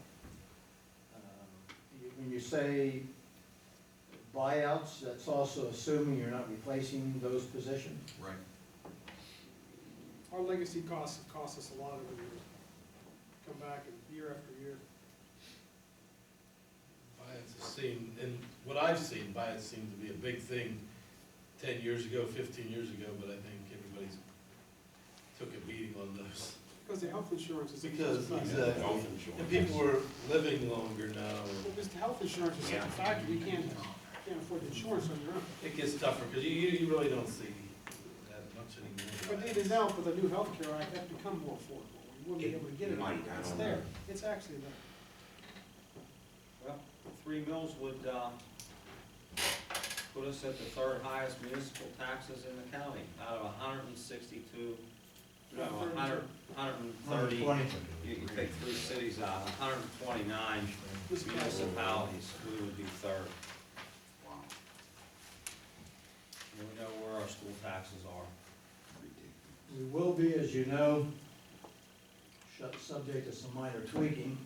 When you say buyouts, that's also assuming you're not replacing those positions. Right. Our legacy costs have cost us a lot over the years. Come back and year after year. Buyouts seem, and what I've seen, buyouts seem to be a big thing 10 years ago, 15 years ago, but I think everybody's took a beating on those. Because the health insurance is. Because, Health exactly, insurance. and people are living longer now. Because the health insurance is such a factor, you can't afford the insurance on your own. It gets tougher, because you really don't see that much anymore. But even now, for the new healthcare act, that's become more affordable. You wouldn't be able to get it. Might, I It's don't there. know. It's actually there. Well, 3 mills would put us at the 3rd highest municipal taxes in the county, out of 162, no, 130. 120. You take 3 cities out, 129 municipalities, we would be 3rd. Wow. And we know where our school taxes are. We will be, as you know, subject to some minor tweaking,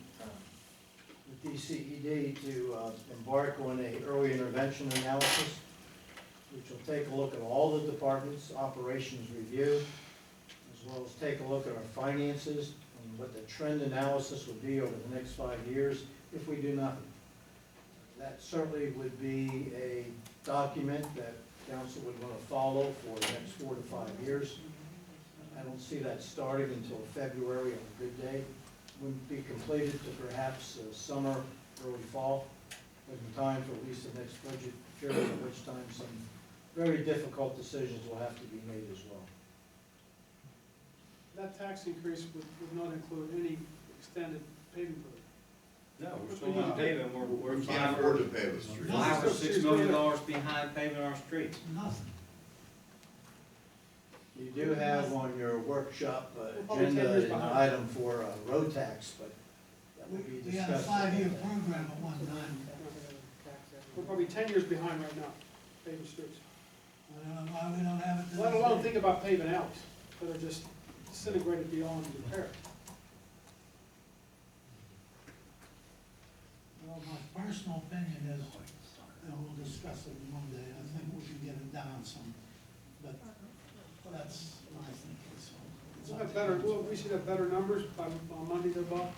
with DCED to embark on a early intervention analysis, which will take a look at all the departments' operations review, as well as take a look at our finances and what the trend analysis would be over the next 5 years if we do nothing. That certainly would be a document that council would want to follow for the next 4 to 5 years. I don't see that starting until February on a good day. Wouldn't be completed to perhaps summer, early fall, but in time for at least the next budget period, at which time some very difficult decisions will have to be made as well. That tax increase would not include any extended paving program. No, we're still not paving, we're We can't afford to pay the streets. $5 or $6 million behind paving our streets. Nothing. You do have on your workshop Probably 10 agenda years an behind. item for road tax, but that will be We had a discussed. 5-year program at one time. We're probably 10 years behind right now, paving streets. I don't know why we don't have it. to Let this alone day. think about paving alleys that are just disintegrated beyond repair. Well, my personal opinion is, and we'll discuss it Monday, I think we can get it down some, but that's my thinking, so. it's We'll up have to better, you. we should have better numbers on Monday, though, Bob.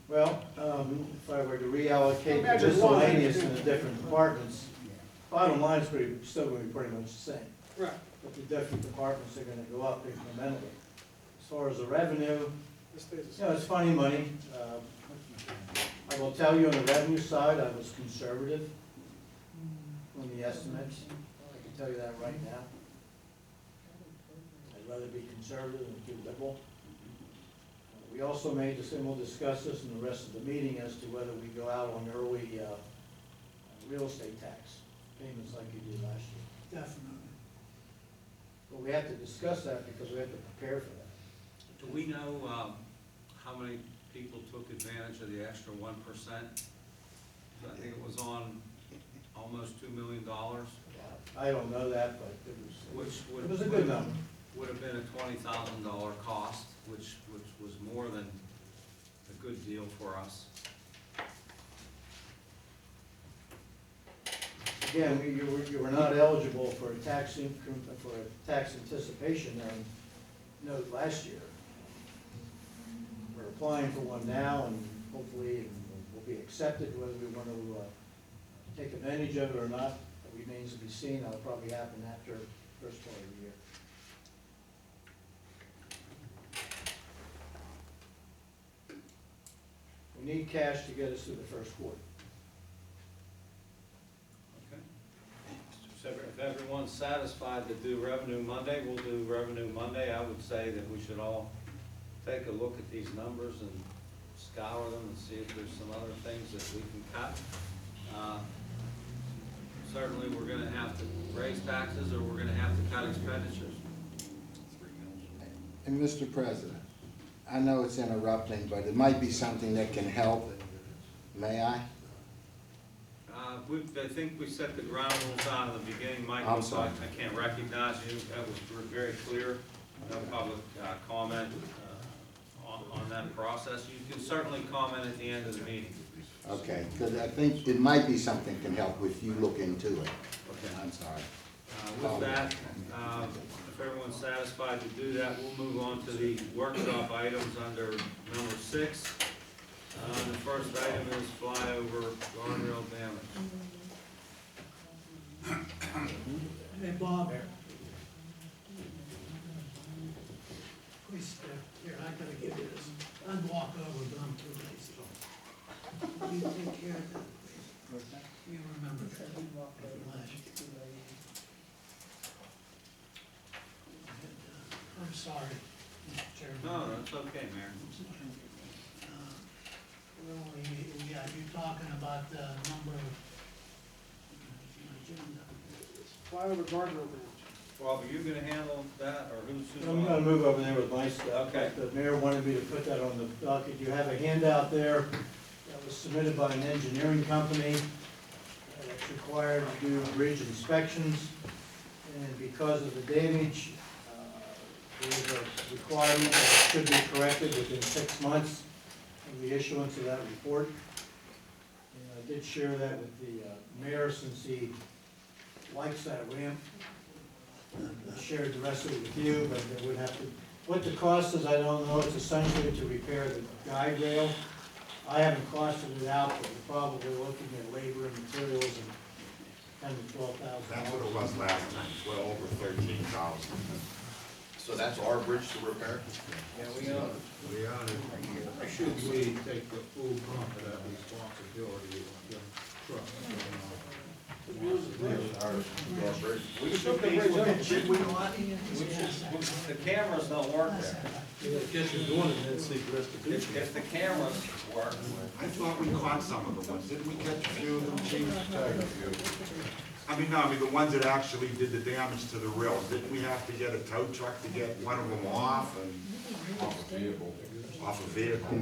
Well, if I were to reallocate the Imagine one. miscellaneous in the different departments, bottom line is still going to be pretty much the same. Right. But the different departments are going to go up incrementally. As far as the revenue, This stays the you know, same. it's funny money. I will tell you on the revenue side, I was conservative on the estimates. I can tell you that right now. I'd rather be conservative than too liberal. We also made this, and we'll discuss this in the rest of the meeting, as to whether we go out on early real estate tax payments like you did last year. Definitely. But we have to discuss that because we have to prepare for that. Do we know how many people took advantage of the extra 1%? I think it was on almost $2 million, I don't know that, but it which would. was a good number. Would have been a $20,000 cost, which was more than a good deal for us. again, you were not eligible for a tax anticipation note last year. We're applying for one now, and hopefully it will be accepted. Whether we want to take advantage of it or not, it remains to be seen. That'll probably happen after first part of the year. We need cash to get us through the first quarter. Okay. So if everyone's satisfied to do Revenue Monday, we'll do Revenue Monday. I would say that we should all take a look at these numbers and scour them and see if there's some other things that we can cut. Certainly, we're gonna have to raise taxes, or we're gonna have to cut expenditures. And Mr. President, I know it's interrupting, but it might be something that can help. May I? I think we set the ground rules out in the beginning, Michael. I'm sorry. I can't recognize you. That was very clear. No public comment on that process. You can certainly comment at the end of the meeting. Okay, because I think it might be something can help if you look into it. Okay. I'm sorry. With that, if everyone's satisfied to do that, we'll move on to the workshop items under number 6. The first item is flyover guardrail damage. Hey, Bob. Please step here, I gotta give you this. I'd walk over, but I'm too lazy. You take care of that, please. You remember that. I'm sorry, Mr. Chairman. No, that's okay, Mayor. You talking about the number of, Flyover guardrail damage. Bob, are you gonna handle that, or who's I'm gonna move over there with my stuff. Okay. The mayor wanted me to put that on the docket. You have a handout there that was submitted by an engineering company that's required to do bridge inspections. And because of the damage, there's a requirement that it should be corrected within 6 months of the issuance of that report. And I did share that with the mayor, since he likes that ramp. I shared the rest of it with you, but it would have to, what the cost is, I don't know. It's essentially to repair the guide rail. I haven't costed it out, but we're probably looking at labor and materials and $10,000 to $12,000. That's what it was last time, well over 13,000. So that's our bridge to repair? Yeah, we own it. We own it. Should we take the full brunt of that responsibility of the truck? Our bridge. We should be, should we, the cameras don't work there. Get you doing it and then see the restitution. If the cameras work, I thought we caught some of the ones, didn't we catch a few of them, Chief? I mean, no, the ones that actually did the damage to the rails, didn't we have to get a tow truck to get one of them off and? Off a vehicle. Off a vehicle.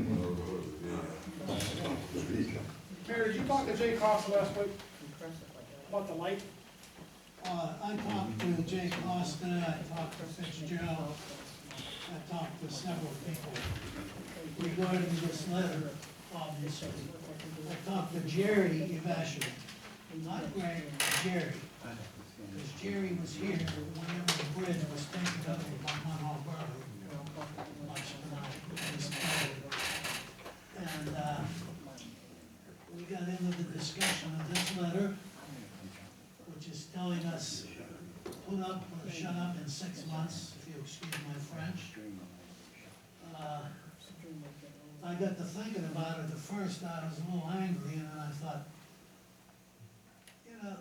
Mayor, did you talk to Jay Costa last week about the light? I talked to Jay Costa, I talked to Fitzgerald, I talked to several people regarding this letter, obviously. I talked to Jerry Evasham, not Greg, Jerry. Because Jerry was here whenever the bridge was taken over by Munhall Borough, much tonight. And we got into the discussion of this letter, which is telling us, put up or shut up in 6 months, if you excuse my French. I got to thinking about it at first. I was a little angry, and then I thought, you know,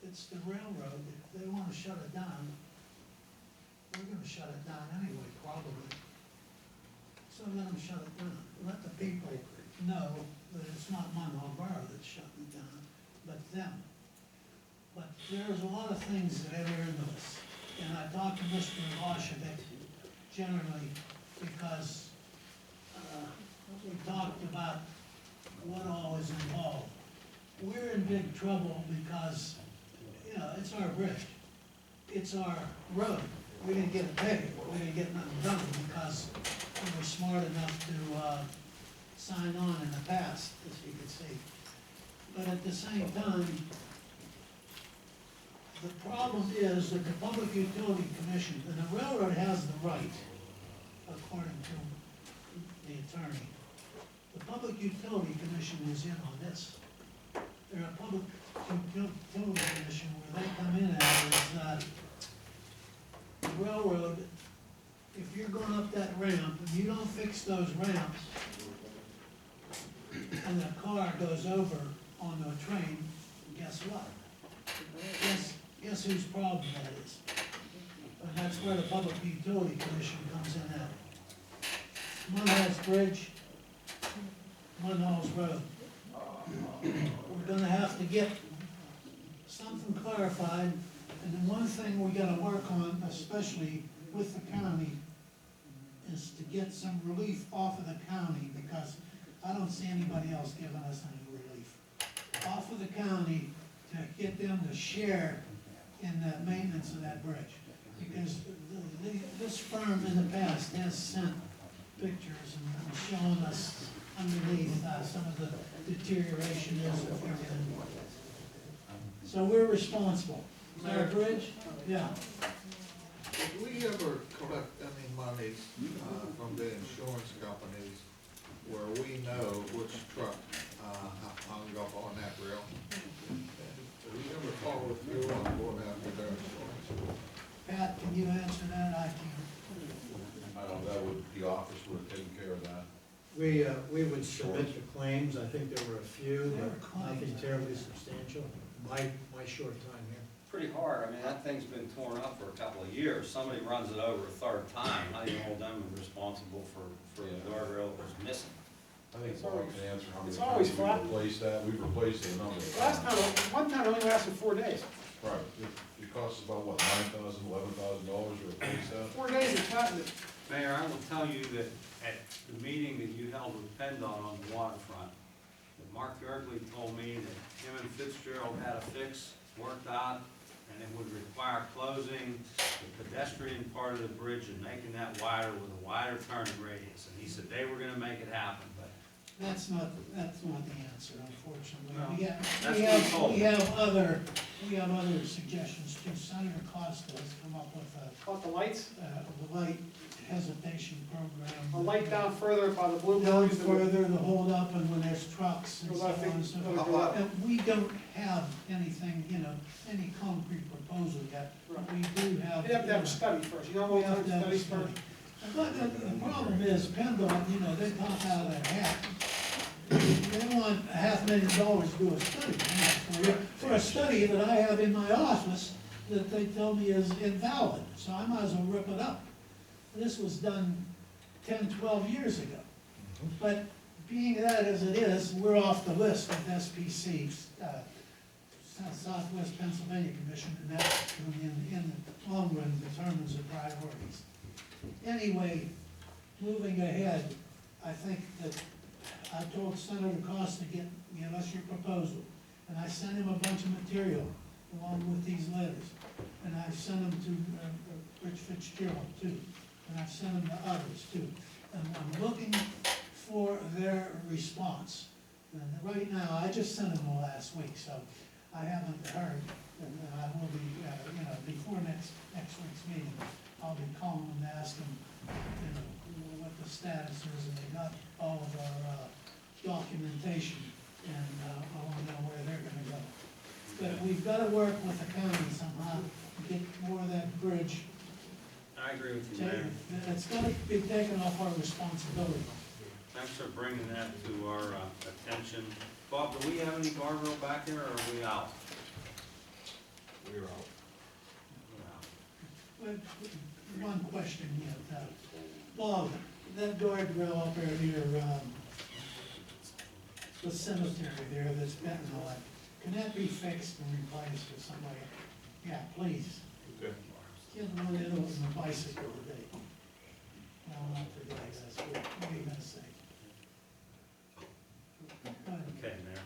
it's the railroad. If they want to shut it down, we're going to shut it down anyway, probably. So let them shut it down. Let the people know that it's not Munhall Borough that's shutting it down, but them. But there's a lot of things that enter into this. And I talked to Mr. Washevich generally because we talked about what all is involved. We're in big trouble because, you know, it's our bridge. It's our road. We didn't get it paved. We didn't get nothing done because we were smart enough to sign on in the past, as you can see. But at the same time, The problem is that the Public Utility Commission, and the railroad has the right, according to the attorney. The Public Utility Commission is in on this. They're a Public Utility Commission where they come in as, the railroad, if you're going up that ramp and you don't fix those ramps, and the car goes over onto a train, guess what? Guess whose problem that is? And that's where the Public Utility Commission comes in at. Munhall's Bridge, Munhall's Road. We're gonna have to get something clarified, and then one thing we gotta work on, especially with the county, is to get some relief off of the county, because I don't see anybody else giving us any relief. Off of the county to get them to share in the maintenance of that bridge. Because this firm in the past has sent pictures and showing us underneath some of the deterioration is of everything. So we're responsible. Is that a bridge? Yeah. Did we ever collect any monies, from the insurance companies where we know which truck, hung up on that rail? Did we ever follow through on going after their insurance? Pat, can you answer that? I can't. I don't know, the office would have taken care of that. We would submit the claims, I think there were a few, There were but nothing claims. terribly substantial, my short time here. Pretty hard, I mean, that thing's been torn up for a couple of years, somebody runs it over a third time, how do you hold them responsible for the guardrail that was missing? I think Mark can answer how many It's always times we flat. replaced that, we've replaced it a number of Last times. time, one time it only lasted 4 days. Right, it costs about, what, $9,000, $11,000 to replace that? 4 days of cutting it. Mayor, I will tell you that at the meeting that you held with PennDOT on the waterfront, that Mark Yardley told me that him and Fitzgerald had a fix worked out, and it would require closing the pedestrian part of the bridge and making that wider with a wider turning radius. And he said they were gonna make it happen, but That's not the answer, unfortunately. No, We that's have, what he told me. we have other suggestions too. Senator Costa has come up with Caught the lights, the light hesitation program. a light down further by the blue Down buildings. further, the hold up, and when there's trucks and Well, so I on think and so that'll forth. go up. And we don't have anything, any concrete proposal yet, but we do have. You have to have a study first, you know, We we'll have to have a studies study. first. But the problem is, PennDOT, they pop out of their hat. They want $500,000 to do a study. For a study that I have in my office that they tell me is invalid, so I might as well rip it up. This was done 10, 12 years ago. But being that as it is, we're off the list of SPC's, Southwest Pennsylvania Commission, and that in the long run determines the priorities. Anyway, moving ahead, I think that I told Senator Costa to give us your proposal, and I sent him a bunch of material along with these letters, and I sent them to Rich Fitzgerald too, and I've sent them to others too. And I'm looking for their response. And right now, I just sent them the last week, so I haven't heard, and I will be, before next week's meeting, I'll be calling them to ask them, what the status is, and they got all of our, documentation, and, I wanna know where they're gonna go. But we've gotta work with the county somehow, to get more of that bridge. I agree with you, Mayor. It's gotta be taken off our responsibility. Thanks for bringing that to our attention. Bob, do we have any guardrail back here, or are we out? We're out. We're out. But one question yet, Bob, that guardrail up there near, the cemetery there that's bent and all that, can that be fixed and replaced with somebody? Yeah, please. Okay. Get one of those on a bicycle today. No, not today, that's what are you gonna say? Okay, Mayor.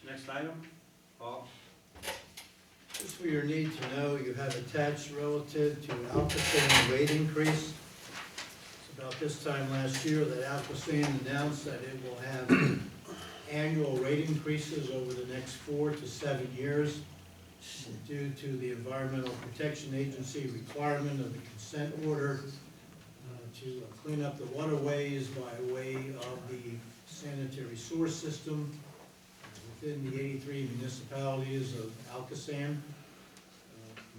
Next item, Bob? Just for your need to know, you have attached relative to Alphasan rate increase. It's about this time last year that Alphasan announced that it will have annual rate increases over the next 4 to 7 years. due to the Environmental Protection Agency requirement of the consent order to clean up the waterways by way of the sanitary sewer system within the 83 municipalities of Alcoasand.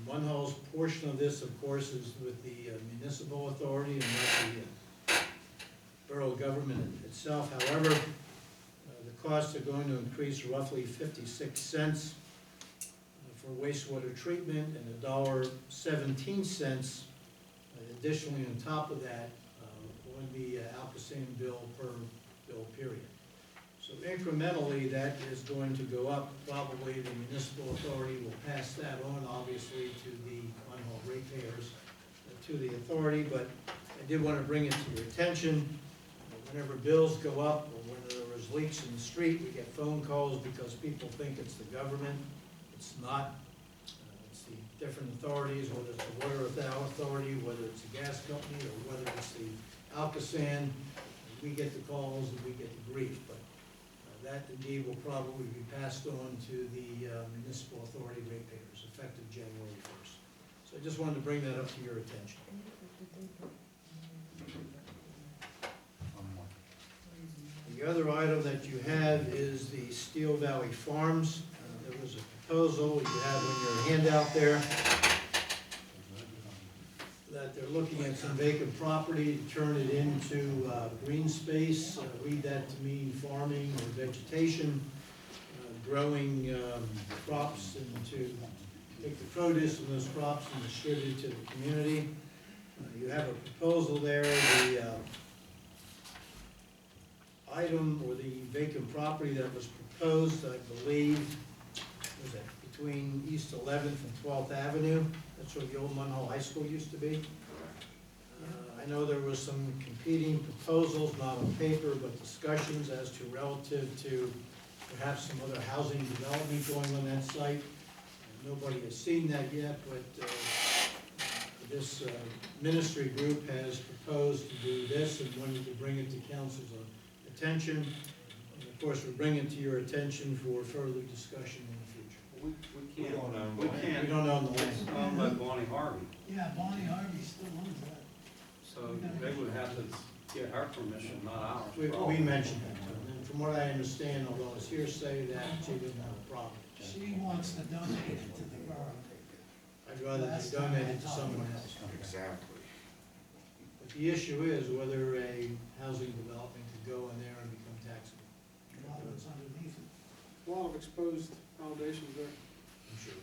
Munhall's portion of this, of course, is with the municipal authority and not the borough government itself. However, the costs are going to increase roughly 56 cents for wastewater treatment and $1.17 additionally on top of that on the Alcoasand bill per bill period. So incrementally, that is going to go up. Probably the municipal authority will pass that on, obviously, to the Munhall ratepayers, to the authority, but I did want to bring it to your attention. Whenever bills go up, or when there is leaks in the street, we get phone calls because people think it's the government. It's not. It's the different authorities, whether it's the water authority, whether it's the gas company, or whether it's the Alcoasand. We get the calls and we get the grief, but that indeed will probably be passed on to the municipal authority ratepayers effective January 1st. So I just wanted to bring that up to your attention. The other item that you have is the Steel Valley Farms. There was a proposal you have in your handout there that they're looking at some vacant property to turn it into green space. Read that to mean farming or vegetation, growing crops, and to take the produce from those crops and distribute to the community. You have a proposal there. The item or the vacant property that was proposed, I believe, was it between East 11th and 12th Avenue? That's where the old Munhall High School used to be. I know there was some competing proposals, not on paper, but discussions as to relative to perhaps some other housing development going on that site. Nobody has seen that yet, but this ministry group has proposed to do this and wanted to bring it to council's attention. And of course, we bring it to your attention for further discussion in the future. We can't, don't own we the land. can't. We don't own the land. It's owned by Bonnie Harvey, Yeah, Bonnie Harvey still owns that. so they would have to get her permission, not ours. We mentioned that to them, and from what I understand, although it's hearsay, that she didn't have a problem. She wants to donate it to the borough. I'd rather they donate it to someone else. Exactly. But the issue is whether a housing development could go in there and become taxable. A lot of it's underneath it. A lot of exposed foundations there. I'm sure.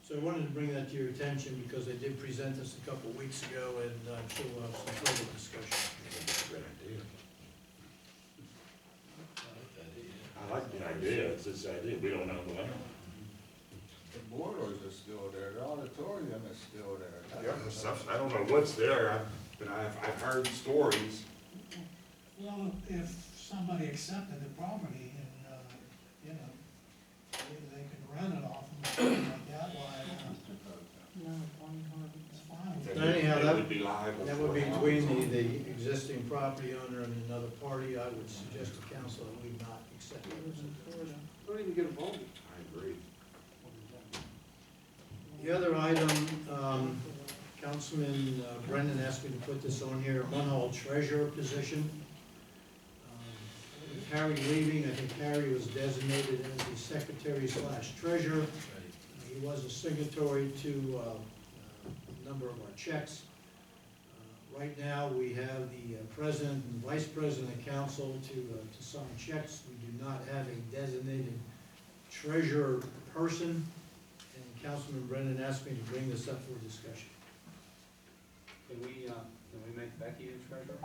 So I wanted to bring that to your attention because they did present this a couple of weeks ago, and I'm sure we'll have some further discussion. Great idea. I like the idea, it's this idea, we don't know the land. The borders are still there, the auditorium is still there. Yeah, there's stuff, I don't know what's there, but I've heard stories. Well, if somebody accepted the property and, you know, they could rent it off them, or something like that, why, No, Bonnie Harvey. it's fine with But anyhow, that- They would be liable. That would be between the existing property owner and another party. I would suggest to council that we not accept it. Don't even get involved. I agree. The other item, Councilman Brendan asked me to put this on here, Munhall treasurer position. With Harry leaving, I think Harry was designated as the secretary/treasurer. He was a signatory to a number of our checks. Right now, we have the president and vice president of council to sign checks. We do not have a designated treasurer person. And Councilman Brennan asked me to bring this up for discussion. Can we make Becky a treasurer?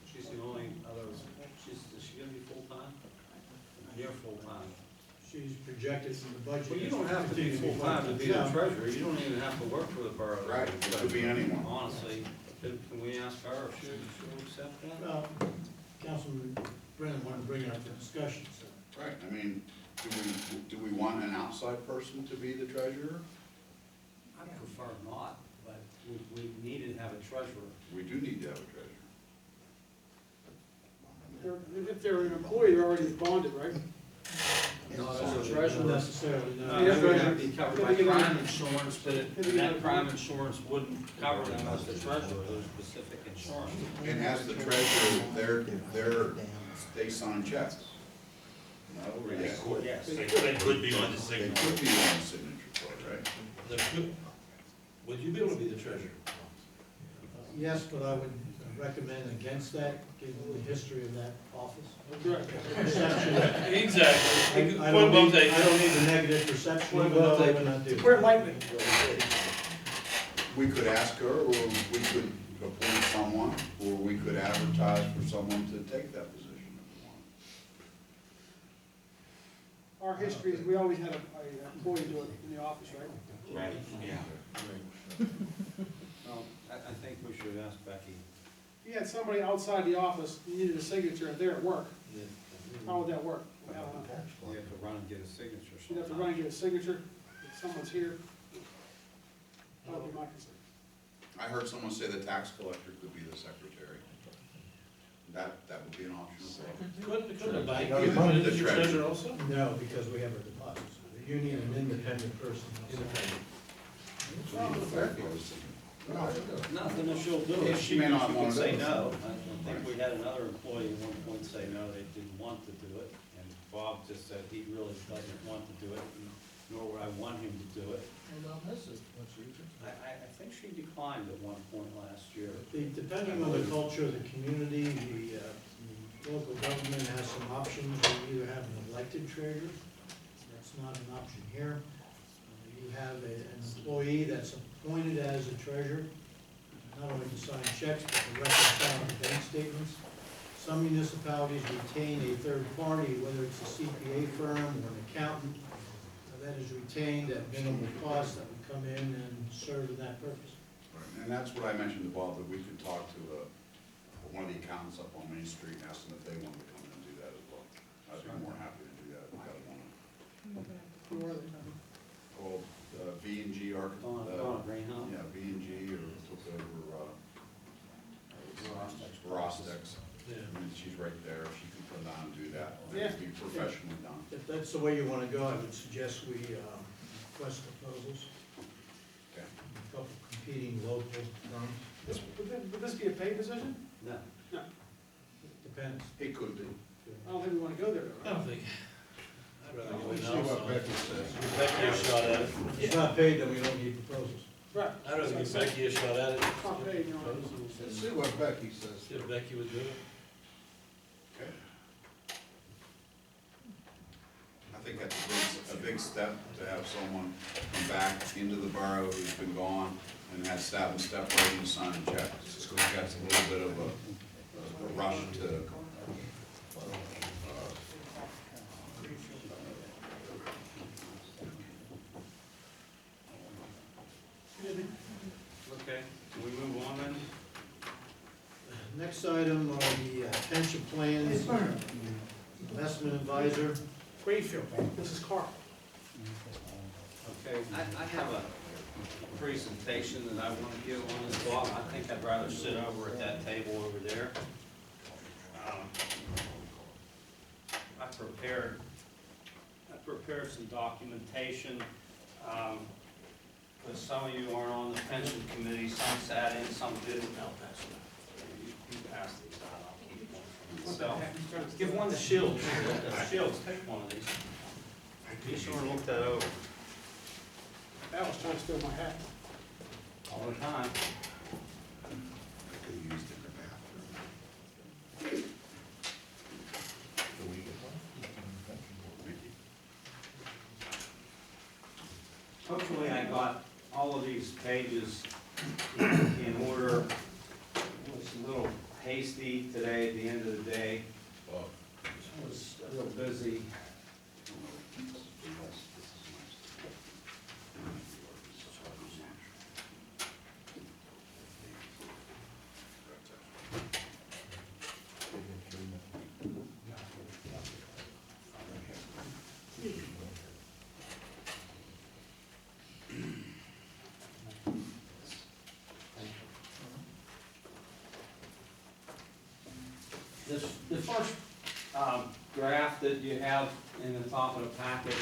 She's the only other, is she gonna be full-time? You're full-time. She's projected from the budget. Well, you don't have to be full-time to be the treasurer, you don't even have to work for the borough. Right, it could be anyone. Honestly, can we ask her if she'll accept that? Well, Councilman Brennan wanted to bring it up for discussion, so. Right, I mean, do we want an outside person to be the treasurer? I prefer not, but we need to have a treasurer. We do need to have a treasurer. If they're an employee, they're already bonded, right? Not necessarily, no. They would have to be covered by Yeah. crime insurance, but Yeah. that crime insurance wouldn't cover them as the treasurer, there's specific insurance. And as the treasurer, they sign checks. No, or yes? Yes. They could be on the They signal. could be on the signature card, right? There could, would you be able to be the treasurer? Yes, but I would recommend against that, given the history of that office. Correct. Perception. Exactly. I don't need the negative perception, even though I would not do. We're lightning. We could ask her, or we could appoint someone, or we could advertise for someone to take that position if we want. Our history is, we always had a employee do it in the office, right? Right, yeah. Well, I think we should ask Becky. If you had somebody outside the office, you needed a signature, and they're at work, how would that work? I don't know. You have to run and get a signature. You'd have to run and get a signature, if someone's here. That would be my concern. I heard someone say the tax collector could be the secretary. That would be an option as well. Couldn't a bank No, be the appointed as treasurer. treasurer also? No, because we have a deposit. You need an independent person. Nothing that she'll do, Yeah, if she she may not could wanna say do it. no. I think we had another employee at one point say no, they didn't want to do it, and Bob just said he really doesn't want to do it, nor would I want him to do it. I think she declined at one point last year. Depending on the culture of the community, the local government has some options. We either have an elected treasurer, that's not an option here. You have an employee that's appointed as a treasurer, not only to sign checks, but to reconcile the bank statements. Some municipalities retain a third party, whether it's a CPA firm or an accountant, that is retained at minimal cost, that would come in and serve in that purpose. And that's what I mentioned to Bob, that we could talk to one of the accountants up on Main Street and ask them if they wanted to come in and do that as well. I'd be more happy to do that if I wanted. Who are they? Well, B&G Donna Greenhouse? Yeah, B&G or took over, Rostex. Yeah. I mean, she's right there, she can come down and do that. Yeah. It'd be professionally done. If that's the way you want to go, I would suggest we request proposals, Okay. a couple competing local firms. Would this be a paid position? No. No, Depends. It could be. I don't think we wanna go there, I though, right? don't think. I'd rather go We'll in see what house. Becky says. Give Becky a shot at it. If it's not paid, then we don't need proposals. Right. I'd rather give Becky a shot at it. Not paid, you know. Let's see what Becky says. See if Becky would do it. Okay. I think that's a big step to have someone come back into the borough who's been gone and has step right in signing checks. It's got a little bit of a rush to. Okay, can we move on then? Next item are the pension plans, investment advisor. Greenfield, this is Carl. Okay, I have a presentation that I want to give on this block. I think I'd rather sit over at that table over there. I prepared some documentation, because some of you aren't on the pension committee, some sat in, some didn't. No, pass it out. You pass these out, I'll keep one. So, give one to Shields. Shields, take one of these. Be sure and look that over That was trying to steal my hat. all the time. I could have used it in the bathroom. Hopefully I got all of these pages in order. I was a little hasty today at the end of the day. I was a little busy. The first graph that you have in the top of the packet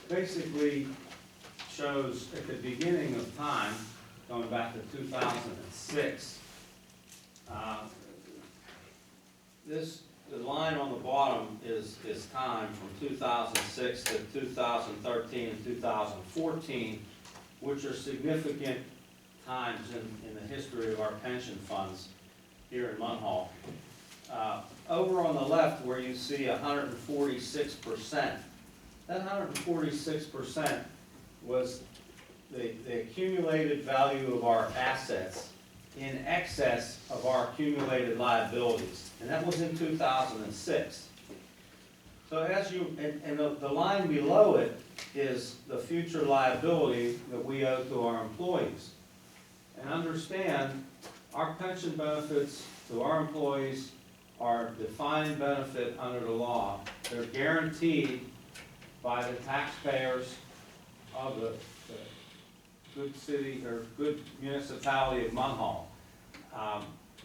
basically shows at the beginning of time, going back to 2006, the line on the bottom is time from 2006 to 2013 and 2014, which are significant times in the history of our pension funds here in Munhall. Over on the left where you see 146%, that 146% was the accumulated value of our assets in excess of our accumulated liabilities, and that was in 2006. So as you, and the line below it is the future liability that we owe to our employees. And understand, our pension benefits to our employees are defined benefit under the law. They're guaranteed by the taxpayers of the good city or good municipality of Munhall.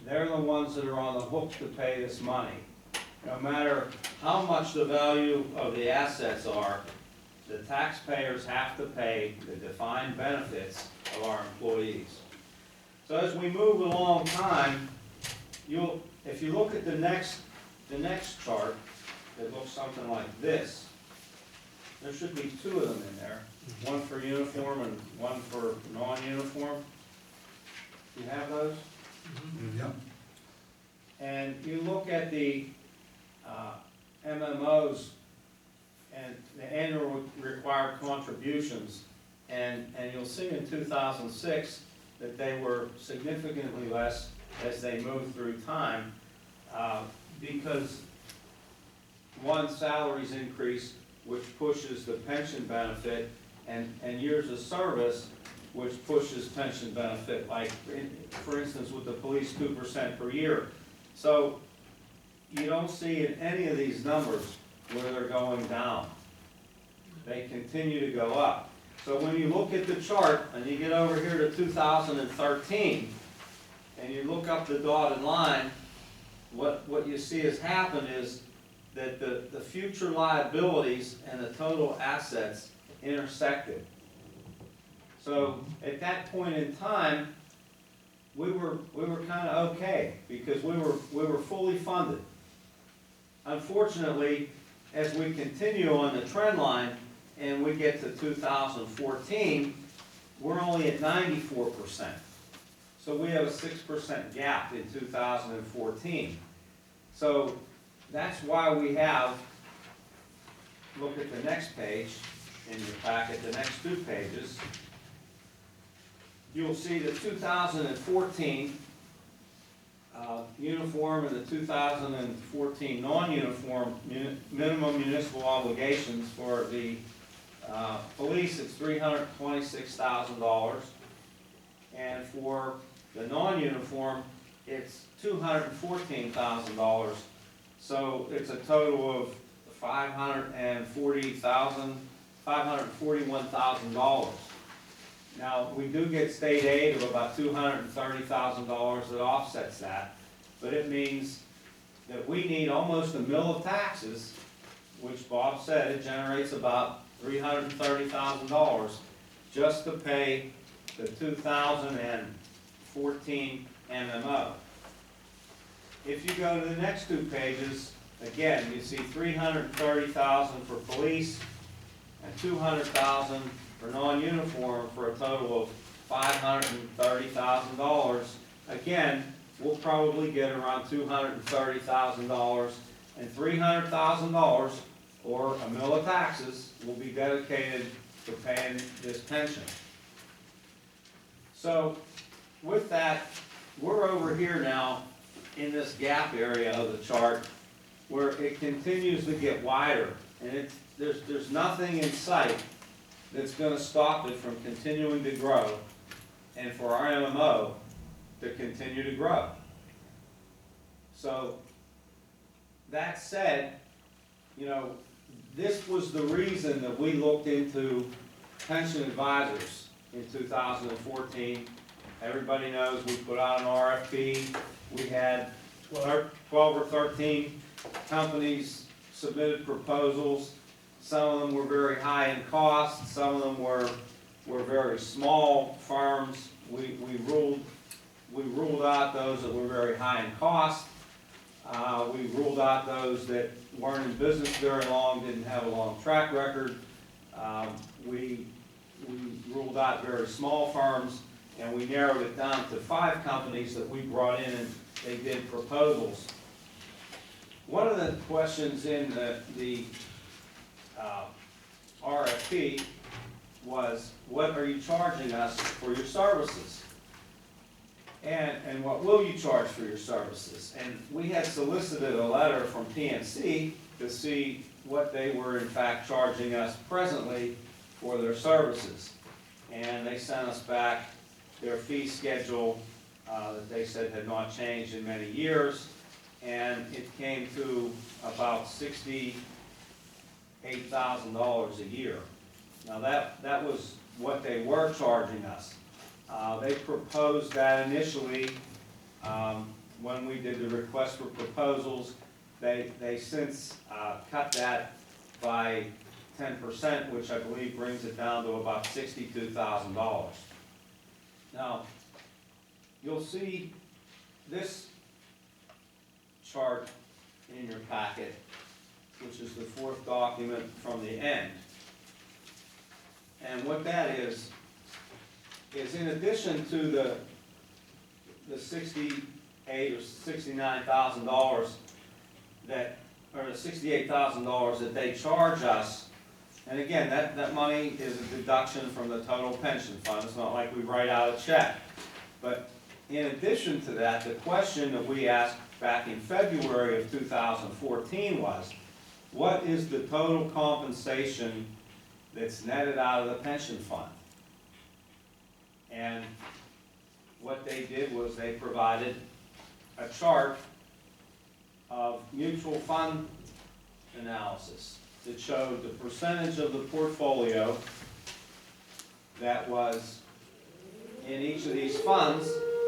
They're the ones that are on the hook to pay this money. No matter how much the value of the assets are, the taxpayers have to pay the defined benefits of our employees. So as we move along time, if you look at the next chart, it looks something like this. There should be two of them in there, one for uniform and one for non-uniform. Do you have those? Yep. And you look at the MMOs and the annual required contributions, and you'll see in 2006 that they were significantly less as they moved through time, because one, salaries increased, which pushes the pension benefit, and years of service, which pushes pension benefit, like, for instance, with the police, 2% per year. So you don't see in any of these numbers where they're going down. They continue to go up. So when you look at the chart, and you get over here to 2013, and you look up the dotted line, what you see has happened is that the future liabilities and the total assets intersected. So at that point in time, we were kind of okay because we were fully funded. Unfortunately, as we continue on the trend line and we get to 2014, we're only at 94%. So we have a 6% gap in 2014. So that's why we have, look at the next page in your packet, the next two pages. You'll see the 2014 uniform and the 2014 non-uniform minimum municipal obligations for the police, it's $326,000. And for the non-uniform, it's $214,000. So it's a total of $541,000. Now, we do get state aid of about $230,000 that offsets that, but it means that we need almost $1 million of taxes, which Bob said it generates about $330,000 just to pay the 2014 MMO. If you go to the next two pages, again, you see $330,000 for police and $200,000 for non-uniform for a total of $530,000. Again, we'll probably get around $230,000, and $300,000 or $1 million of taxes will be dedicated to paying this pension. So with that, we're over here now in this gap area of the chart where it continues to get wider, and there's nothing in sight that's going to stop it from continuing to grow and for our MMO to continue to grow. So that said, you know, this was the reason that we looked into pension advisors in 2014. Everybody knows we put out an RFP. We had 12 or 13 companies submitted proposals. Some of them were very high in cost, some of them were very small firms. We ruled out those that were very high in cost. We ruled out those that weren't in business very long, didn't have a long track record. We ruled out very small firms, and we narrowed it down to 5 companies that we brought in, and they did proposals. One of the questions in the RFP was, what are you charging us for your services? And what will you charge for your services? And we had solicited a letter from PNC to see what they were in fact charging us presently for their services. And they sent us back their fee schedule that they said had not changed in many years. And it came to about $68,000 a year. Now that was what they were charging us. They proposed that initially when we did the request for proposals. They since cut that by 10%, which I believe brings it down to about $62,000. Now, you'll see this chart in your packet, which is the 4th document from the end. And what that is in addition to the $68,000 or $69,000 or the $68,000 that they charge us. And again, that money is a deduction from the total pension fund. It's not like we write out a check. But in addition to that, the question that we asked back in February of 2014 was, what is the total compensation that's netted out of the pension fund? And what they did was they provided a chart of mutual fund analysis that showed the percentage of the portfolio that was in each of these funds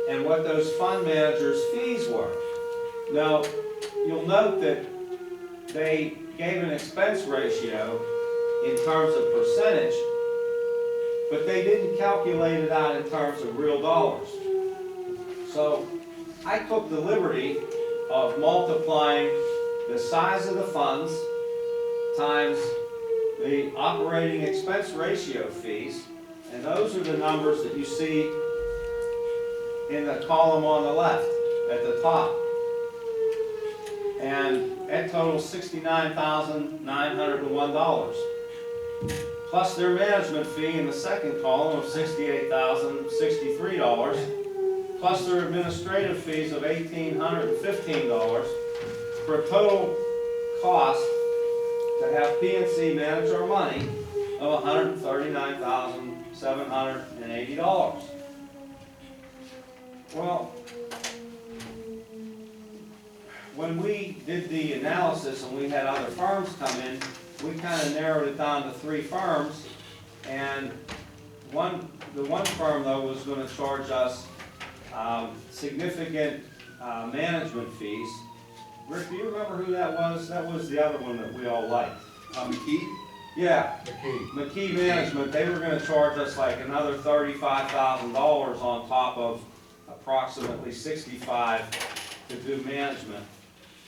and what those fund managers' fees were. Now, you'll note that they gave an expense ratio in terms of percentage, but they didn't calculate it out in terms of real dollars. So I took the liberty of multiplying the size of the funds times the operating expense ratio fees, and those are the numbers that you see in the column on the left at the top. And that totals $69,901. Plus their management fee in the second column of $68,063, plus their administrative fees of $1,815, for a total cost to have PNC manage our money of $139,780. Well, when we did the analysis and we had other firms come in, we kind of narrowed it down to 3 firms, and the one firm though was going to charge us significant management fees. Rick, do you remember who that was? That was the other one that we all liked. McKee? Yeah. McKee Management. They were going to charge us like another $35,000 on top of approximately $65,000 to do management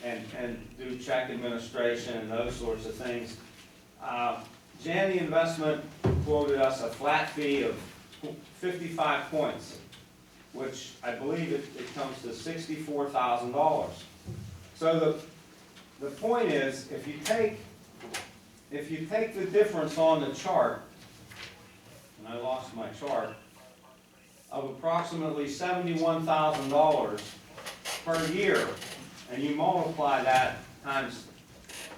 and do check administration and those sorts of things. Janney Investment quoted us a flat fee of 55 points, which I believe it comes to $64,000. So the point is, if you take the difference on the chart, and I lost my chart, of approximately $71,000 per year, and you multiply that times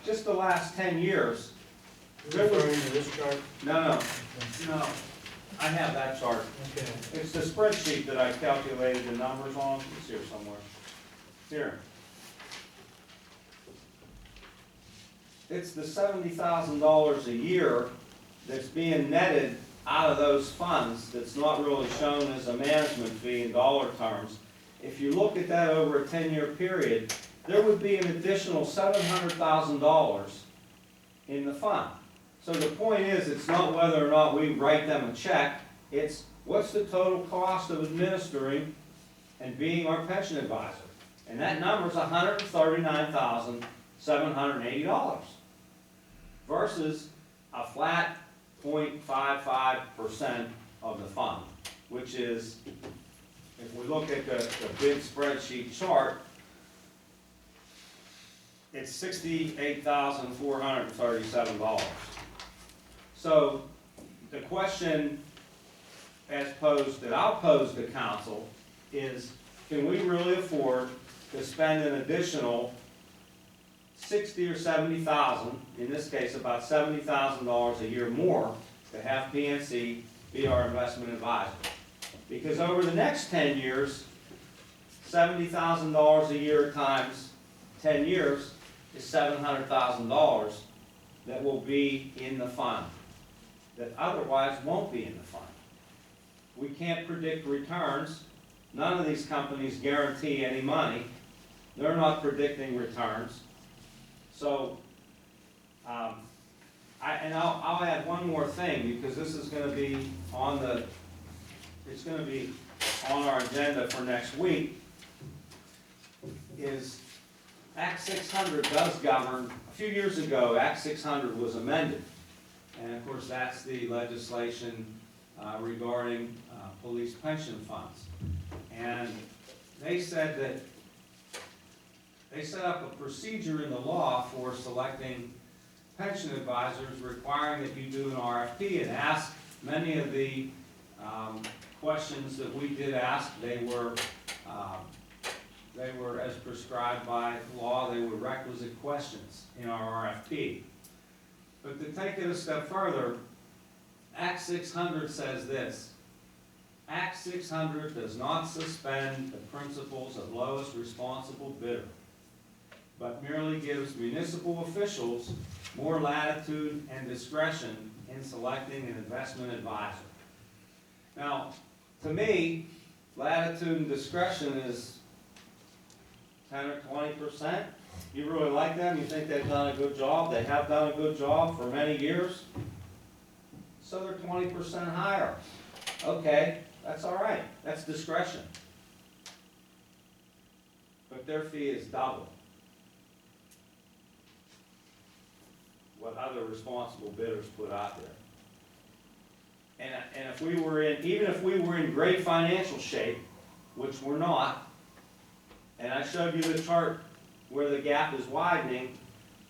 just the last 10 years. Referring to this chart? No, I have that chart. Okay. It's the spreadsheet that I calculated the numbers on. It's here somewhere. Here. It's the $70,000 a year that's being netted out of those funds that's not really shown as a management fee in dollar terms. If you look at that over a 10-year period, there would be an additional $700,000 in the fund. So the point is, it's not whether or not we write them a check, it's what's the total cost of administering and being our pension advisor? And that number's $139,780 versus a flat 0.55% of the fund, which is, if we look at the big spreadsheet chart, it's $68,437. So the question as posed, that I'll pose to council is, can we really afford to spend an additional 60 or 70,000, in this case about $70,000 a year more, to have PNC be our investment advisor? Because over the next 10 years, $70,000 a year times 10 years is $700,000 that will be in the fund, that otherwise won't be in the fund. We can't predict returns. None of these companies guarantee any money. They're not predicting returns. So, I'll add one more thing, because this is gonna be on our agenda for next week, is Act 600 does govern. A few years ago, Act 600 was amended. And of course, that's the legislation regarding police pension funds. And they said that they set up a procedure in the law for selecting pension advisors, requiring that you do an RFP and ask many of the questions that we did ask. They were as prescribed by law. They were requisite questions in our RFP. But to take it a step further, Act 600 says this: Act 600 does not suspend the principles of lowest responsible bidder, but merely gives municipal officials more latitude and discretion in selecting an investment advisor. Now, to me, latitude and discretion is 10 or 20%. You really like them, you think they've done a good job, they have done a good job for many years, so they're 20% higher. Okay, that's all right, that's discretion. But their fee is double what other responsible bidders put out there. And if we were even if we were in great financial shape, which we're not, and I showed you the chart where the gap is widening,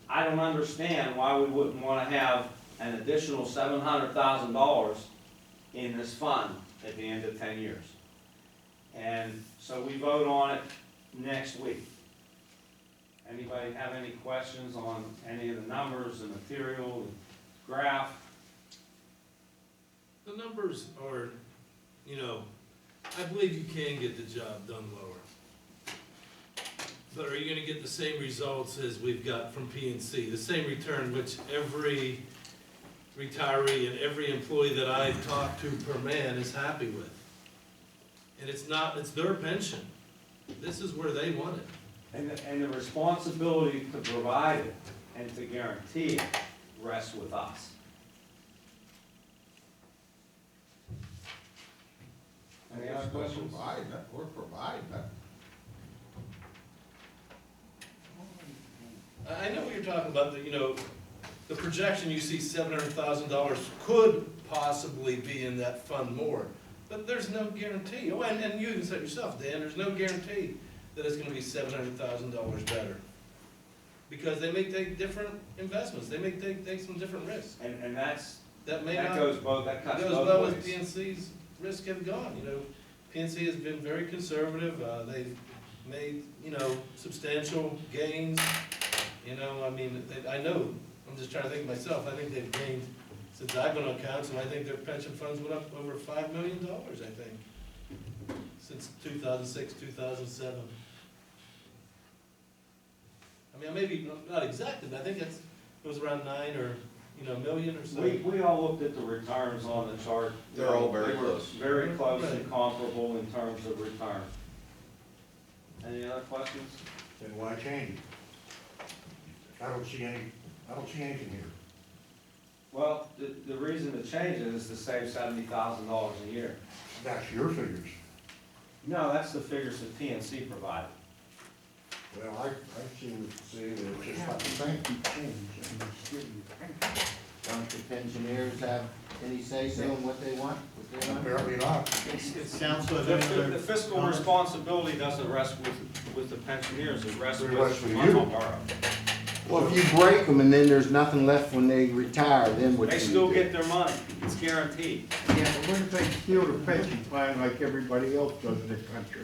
I don't understand why we wouldn't want to have an additional $700,000 in this fund at the end of 10 years. And so we vote on it next week. Anybody have any questions on any of the numbers, the material, the graph? The numbers are, I believe you can get the job done lower. But are you gonna get the same results as we've got from PNC? The same return which every retiree and every employee that I talk to per man is happy with. And it's their pension. This is where they want it. And the responsibility to provide it and to guarantee it rests with us. Any other questions? We're providing it. I know what you're talking about, the projection, you see $700,000 could possibly be in that fund more, but there's no guarantee. Oh, and you even said yourself, Dan, there's no guarantee that it's gonna be $700,000 better. Because they may take different investments, they may take some different risks. And that goes both, that cuts goes both well ways. as PNC's risk have gone, PNC has been very conservative, they've made, substantial gains. I know, I'm just trying to think of myself, I think they've gained, since I've been on council, I think their pension funds went up over $5 million, I think, since 2006, 2007. Maybe not exactly, but I think it was around 9 or, million or so. We all looked at the returns on the chart. They're all very They were close. very close Right. and comparable in terms of return. Any other questions? then why change it? I don't see anything here. Well, the reason to change it is to save $70,000 a year. That's your figures. No, that's the figures that PNC provided. Well, I seem to see that it's just about the same. Don't the pensioners have any say-so in what they want? What they want? Apparently not. It's, Council, the any other the fiscal comments? responsibility doesn't rest with the pensioners, it rests It with rests with you. Munhall Borough. Well, if you break them and then there's nothing left when they retire, then what do They you still do? get their money, it's guaranteed. Yeah, but what if they steal the pension plan like everybody else does in the country?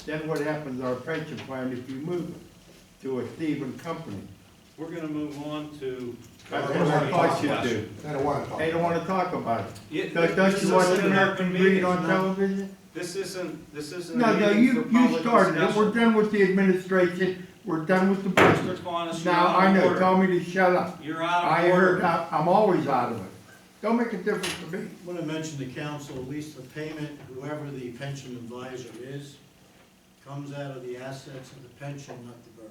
Then what happens to our pension plan if you move it to a thieving company? We're gonna move on to. That's They what don't I wanna thought talk you'd about do. it. They don't wanna talk. They don't wanna talk about it. Yeah, Don't this you watch isn't an American open Greed meeting. on television? This isn't a No, meeting you for public started it. We're discussion. done with the administration. We're done with the Mr. business. Conish, you're Now, out I of know, order. tell me to shut up. You're out I of heard, order. I'm always out of it. Don't make a difference to me. I want to mention to council, at least the payment, whoever the pension advisor is, comes out of the assets of the pension, not the borough.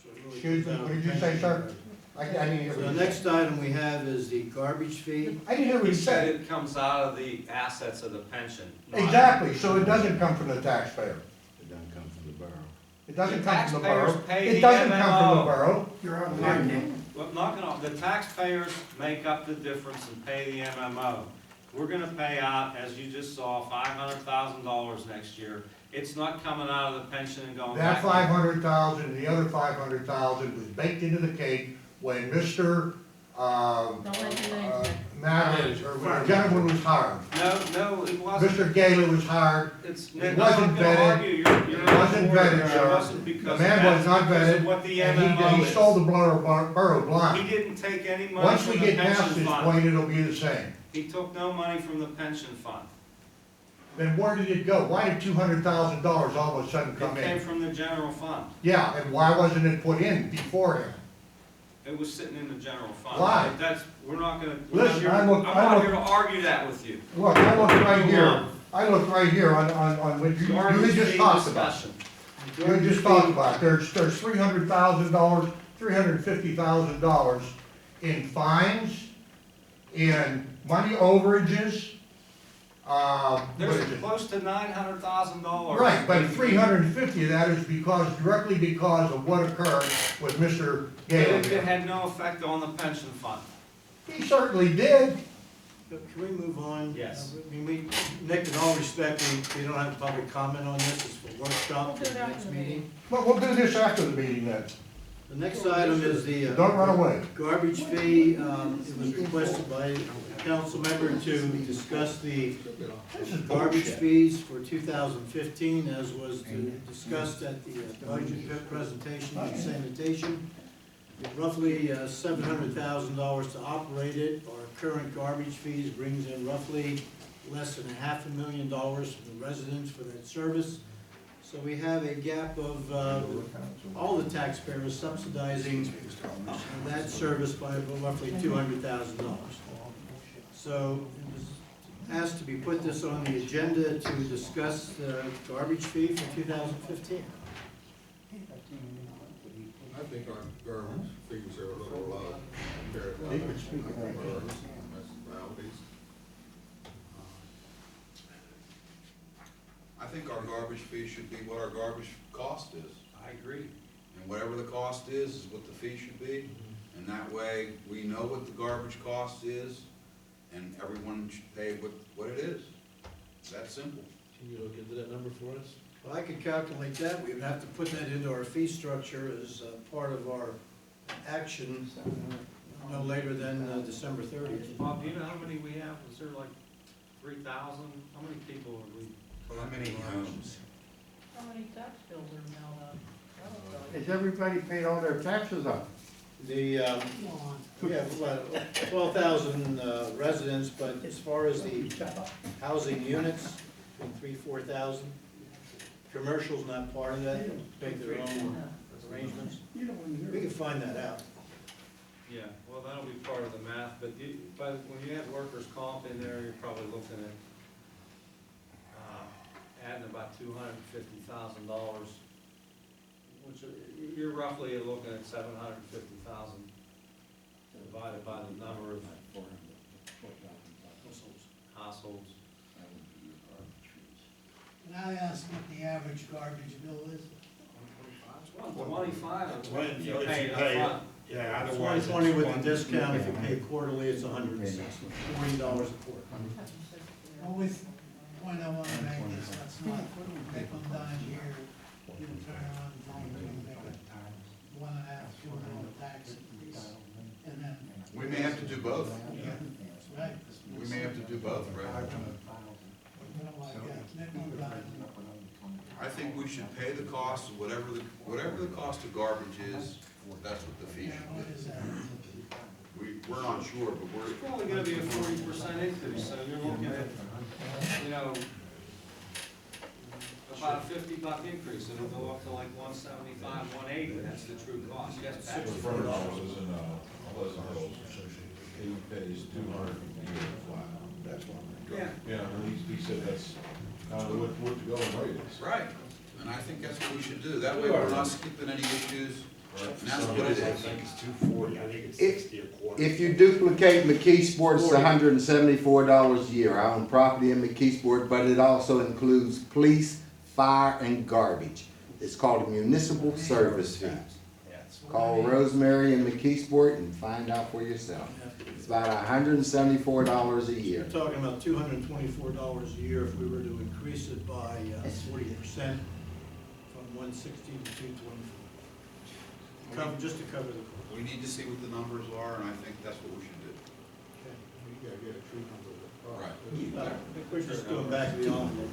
So it really Excuse me, comes out what of did the you say, pension sir? advisor. I didn't hear So what the you next said. item we have is the garbage fee. I didn't hear what He you said said. it comes out of the assets of the pension. not- Exactly, so it doesn't come from the taxpayer. It doesn't come from the borough. It doesn't The come from the taxpayers borough. pay It the doesn't come from the MMO. borough. You're out of line. Well, knock it off, the taxpayers make up the difference and pay the MMO. We're gonna pay out, as you just saw, $500,000 next year. It's not coming out of the pension and going That back. 500,000 and the other 500,000 was baked into the cake when Mr. Don't mention names. Matter, or when the gentleman was hired. No, it wasn't. Mr. Gaylor was hired. It's, It I'm wasn't not gonna vetted. argue, you're It out wasn't of order vetted, there. It sir. wasn't The because man that's was not because of vetted, what the and MMO he is. stole the borough blind. He didn't take any money Once from we the get past pension this fund. point, it'll be the same. He took no money from the pension fund. Then where did it go? Why did $200,000 all of a sudden It come came in? from the general fund. Yeah, and why wasn't it put in beforehand? It was sitting in the general fund. Why? That's, we're not gonna, Listen, I'm I not look- here to argue that with you. Look, I look right Move here, on. I look right here on what you Garbage just fee talked about. discussion. You just talked about, there's $300,000, $350,000 in fines, in money overages, what is There's it? close to $900,000. Right, but 350 of that is directly because of what occurred with Mr. But it Gale. had no effect on the pension fund. He certainly did. Can we move on? Yes. I mean, Nick, in all respect, we don't have public comment on this, it's for workshop We'll for do the that next in the meeting. But we'll do this after the meeting then. The next item is the Don't run away. garbage fee. It was requested by a council member to discuss the This is garbage bullshit. fees for 2015, as was discussed at the budget presentation on sanitation. Roughly $700,000 to operate it. Our current garbage fees brings in roughly less than $500,000 from the residents for that service. So we have a gap of all the taxpayers subsidizing that service by roughly $200,000. So it was asked to be put this on the agenda to discuss the garbage fee for 2015. I think our garbage fees are a little low compared to He other could speak of that. municipalities. I think our garbage fee should be what our garbage cost is. I agree. And whatever the cost is what the fee should be. And that way, we know what the garbage cost is, and everyone should pay what it is. It's that simple. Can you look into that number for us? Well, I could calculate that. We would have to put that into our fee structure as part of our action no later than December 30th. Bob, do you know how many we have? Is there like 3,000? How many people have we? How many homes? How many tax bills are mailed out? That'll tell you. Has everybody paid all their taxes up? The, we have about 12,000 residents, but as far as the housing units, between 3,000-4,000. Commercial's not part of that, they make their own arrangements. We can find that out. Yeah, well, that'll be part of the math, but when you add workers' comp in there, you're probably looking at, adding about $250,000 which you're roughly looking at 750,000 divided by the number of households. Can I ask what the average garbage bill is? 125, If you you pay pay up front. Yeah, It's otherwise. 120 with it's the discount, if you pay quarterly, it's $160, $40 a quarter. Only point I wanna make is let's not nickel and dime here, you turn around and tell them to make a $1.5, $2 tax increase. And then, We may have to do both. right, We may have to do both, right? we don't like that, nickel and dime. I think we should pay the cost, of whatever the cost of garbage is, that's what the fee And what should is that? be. We're not sure, but It's probably gonna be a 40% increase, so you're looking at, you know, about a $50 increase, and it'll go up to like 175, 180, that's the true cost. Yes, Pat? $600 is in, Pleasant Hills, he pays $200 a year flat. That's one. Yeah. Yeah, and he said that's kind of what the going rate is. Right, and I think that's what we should do. That way we're not skipping any issues, and that's what it I is. think it's 240, I think it's If- 60 a quarter. If you duplicate McKeesport, it's $174 a year. I own property in McKeesport, but it also includes police, fire, and garbage. It's called a municipal service fee. Call Rosemary in McKeesport and find out for yourself. It's about $174 a year. You're talking about $224 a year if we were to increase it by 40% from 160 to 224. Just to cover the cost. We need to see what the numbers are, and I think that's what we should do. You gotta get a true number of the cost. Right. We're just going back to the envelope.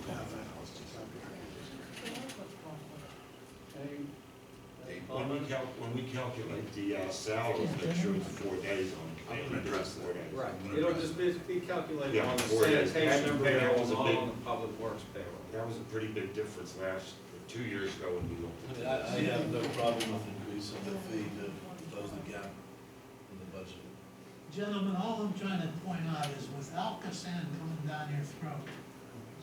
When we calculate the salaries, make sure it's 4 days on. I'm gonna address that. 4 days. Right, it'll just be calculated Yeah, on the 4 days. sanitation That payroll, was a not big- on the public works payroll. That was a pretty big difference 2 years ago when we looked I at mean, it. I have no problem with increasing the fee to close the gap in the budget. Gentlemen, all I'm trying to point out is with Alcosan coming down your throat,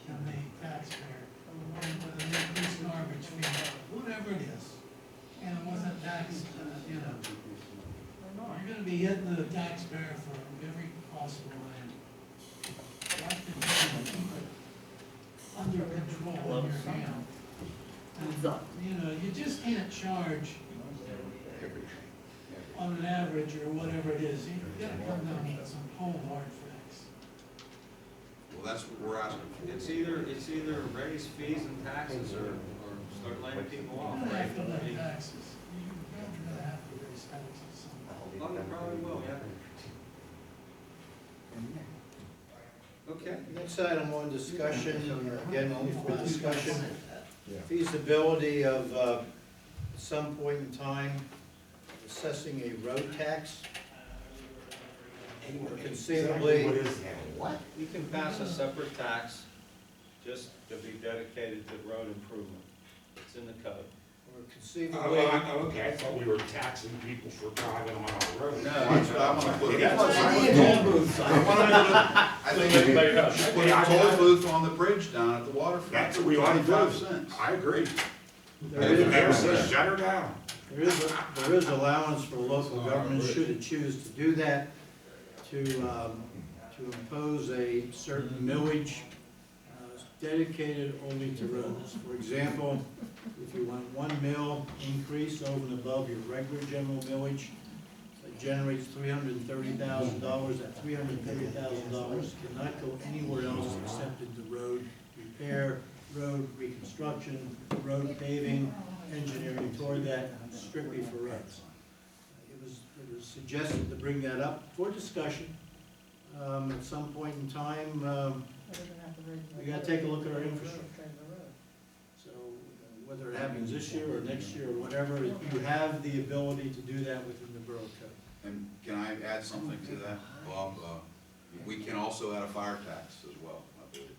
and the taxpayer, and with an increased garbage fee, whatever it is, and it wasn't tax, you know, you're gonna be hitting the taxpayer for every possible way. Why can't you keep it under control in your hand? And, you know, you just can't charge on an average or whatever it is, you gotta come down with some cold hard facts. Well, that's what we're asking for. It's either raise fees and taxes or start laying people You're off. gonna have to Right? raise taxes, you're gonna have to raise taxes somehow. Well, you probably will, yeah. Okay. Next item on discussion, again, only for discussion, feasibility of, at some point in time, assessing a road tax. Or conceivably, What is that? What? You can pass a separate tax just to be dedicated to road improvement. It's in the code. or Oh, conceivably, okay, I thought we were taxing people for driving on our road. No. That's what I wanna put. Yeah, that's I think we should put a toll booth on the bridge down at the waterfront. That's what we ought to 25 do. cents. I agree. there If the mayor is, says shut her down. there is allowance for local government, should it choose to do that, to impose a certain millage dedicated only to roads. For example, if you want 1 mil increase over and above your regular general millage, that generates $330,000. That $330,000 cannot go anywhere else except into road repair, road reconstruction, road paving, engineering toward that, strictly for roads. It was suggested to bring that up for discussion. At some point in time, we gotta take a look at our infrastructure. So whether it happens this year or next year or whatever, you have the ability to do that within the borough code. And can I add something to that, Bob? We can also add a fire tax as well, I believe.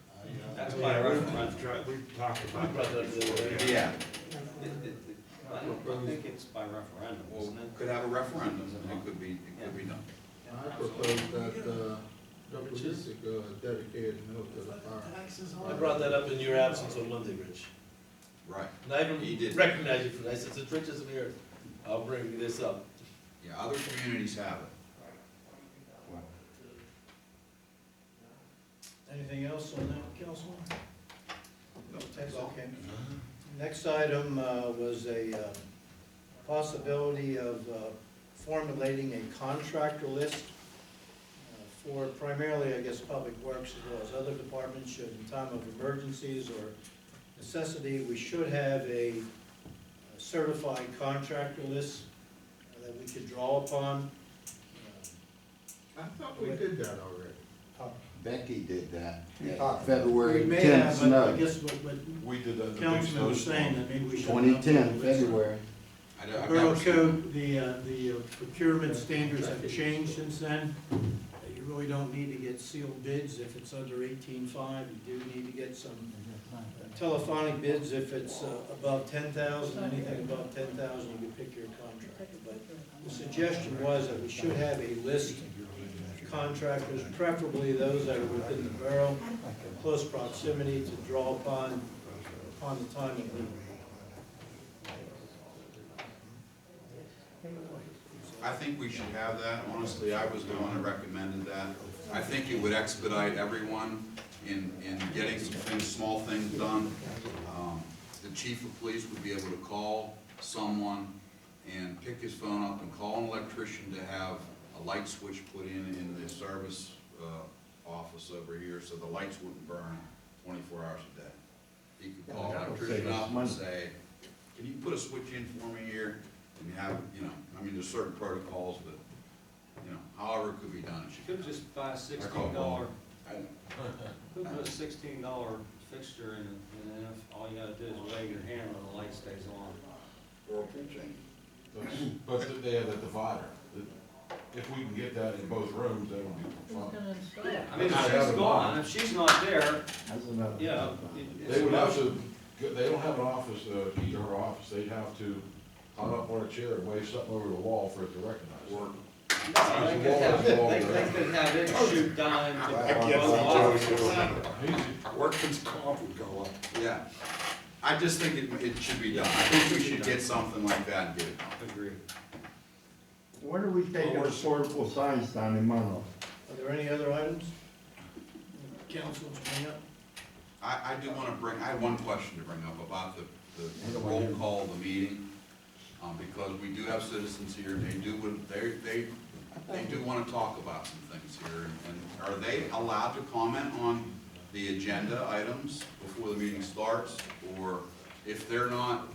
That's by referendum. We've talked I about brought that the other day. Yeah. I think it's by referendum, Well, isn't it? could have a referendum, and it could be done. I propose that, Richard, dedicated mill to the fire. Taxes I on. brought that up in your absence on Monday, Rich. Right. And I He even did. recognize you for that, since Rich isn't here, I'll bring this up. Yeah, other communities have it. Anything else on that, Councilman? Okay. Next item was a possibility of formulating a contractor list for primarily, I guess, public works as well as other departments should in time of emergencies or necessity. We should have a certified contractor list that we could draw upon. I thought we did that already. Becky did that. We February may 10th have, but I snow. guess what We did that. Councilman was saying, that maybe we should. 2010, February. I've Borough never seen code, the procurement standards have changed since then. You really don't need to get sealed bids if it's under 18.5. You do need to get some telephonic bids if it's above 10,000. Anything above 10,000, you can pick your contractor. But the suggestion was that we should have a list of contractors, preferably those that are within the borough, in close proximity to draw upon the time of need. I think we should have that. Honestly, I was the one that recommended that. I think it would expedite everyone in getting some things, small things done. The chief of police would be able to call someone and pick his phone up and call an electrician to have a light switch put in the service office over here, so the lights wouldn't burn 24 hours a day. He could call an electrician up and say, can you put a switch in for me here? And you have, I mean, there's certain protocols, but, however it could be done. You could just buy a $16, could put a $16 fixture in it, and then all you gotta do is wave your hand and the light stays on. Or a pool change. But they have a divider. If we can get that in both rooms, that would be Who's fun. gonna install it? I mean, if she's gone, if she's not there, That's another. yeah. They would have to, they don't have an office, key to her office, they'd have to hop up on a chair and wave something over the wall for it to recognize. Or They could have it shoot down into both offices. Workman's comp would go up. Yeah, I just think it should be done. I think we should get something like that and get it done. Agreed. When are we taking the portable signs down in Munhall? Are there any other items? Council to bring up? I do want to I have one question to bring up about the roll call of the meeting, because we do have citizens here, and they do want to talk about some things here, and are they allowed to comment on the agenda items before the meeting starts, or if they're not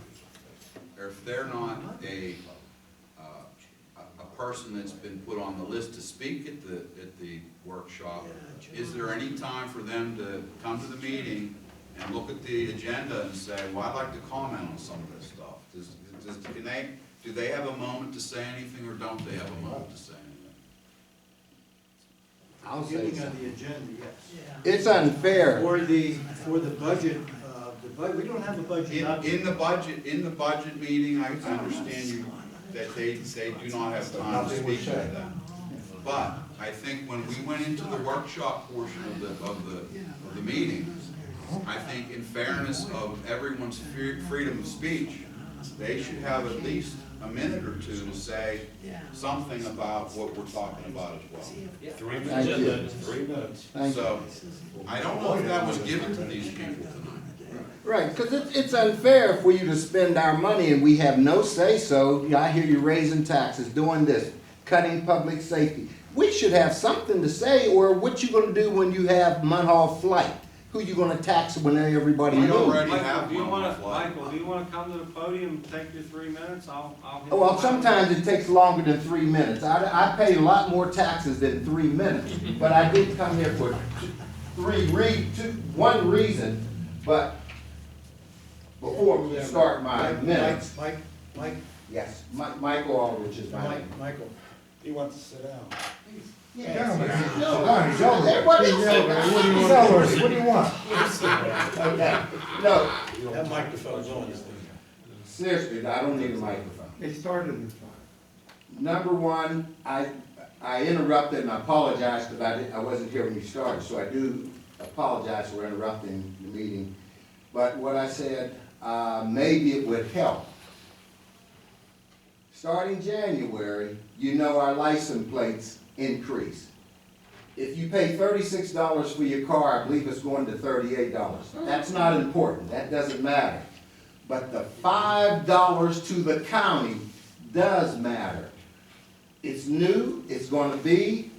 a person that's been put on the list to speak at the workshop, is there any time for them to come to the meeting and look at the agenda and say, well, I'd like to comment on some of this stuff? Do they have a moment to say anything, or don't they have a moment to say anything? I'll say Beginning so. of the agenda, yes. It's unfair. For the budget, we don't have a budget. In the budget meeting, I understand that they do not have time to speak to that. But I think when we went into the workshop portion of the meeting, I think in fairness of everyone's freedom of speech, they should have at least a minute or two to say something about what we're talking about as well. 3 Thank you. 3 minutes. Thank you. So, I don't know if that was given to these people tonight. Right, because it's unfair for you to spend our money and we have no say-so. I hear you raising taxes, doing this, cutting public safety. We should have something to say, or what you gonna do when you have Munhall Flight? Who you gonna tax when everybody We knows? already Michael, have do you one wanna, on the fly. Michael, do you wanna come to the podium and take your 3 minutes? I'll hit Well, the- sometimes it takes longer than 3 minutes. I pay a lot more taxes than 3 minutes, but I did come here for one reason, but before we start my minutes. Mike, Yes, Michael Aldrich is my name. Michael. He wants to sit down. Gentlemen, Everybody else. what do you want? Okay, no, That microphone's on. seriously, I don't need a microphone. It started this time. Number one, I interrupted and I apologize because I wasn't here when you started, so I do apologize for interrupting the meeting. But what I said maybe it would help. Starting January, you know our license plates increase. If you pay $36 for your car, I believe it's going to $38. That's not important, that doesn't matter. But the $5 to the county does matter. It's new, it's gonna be,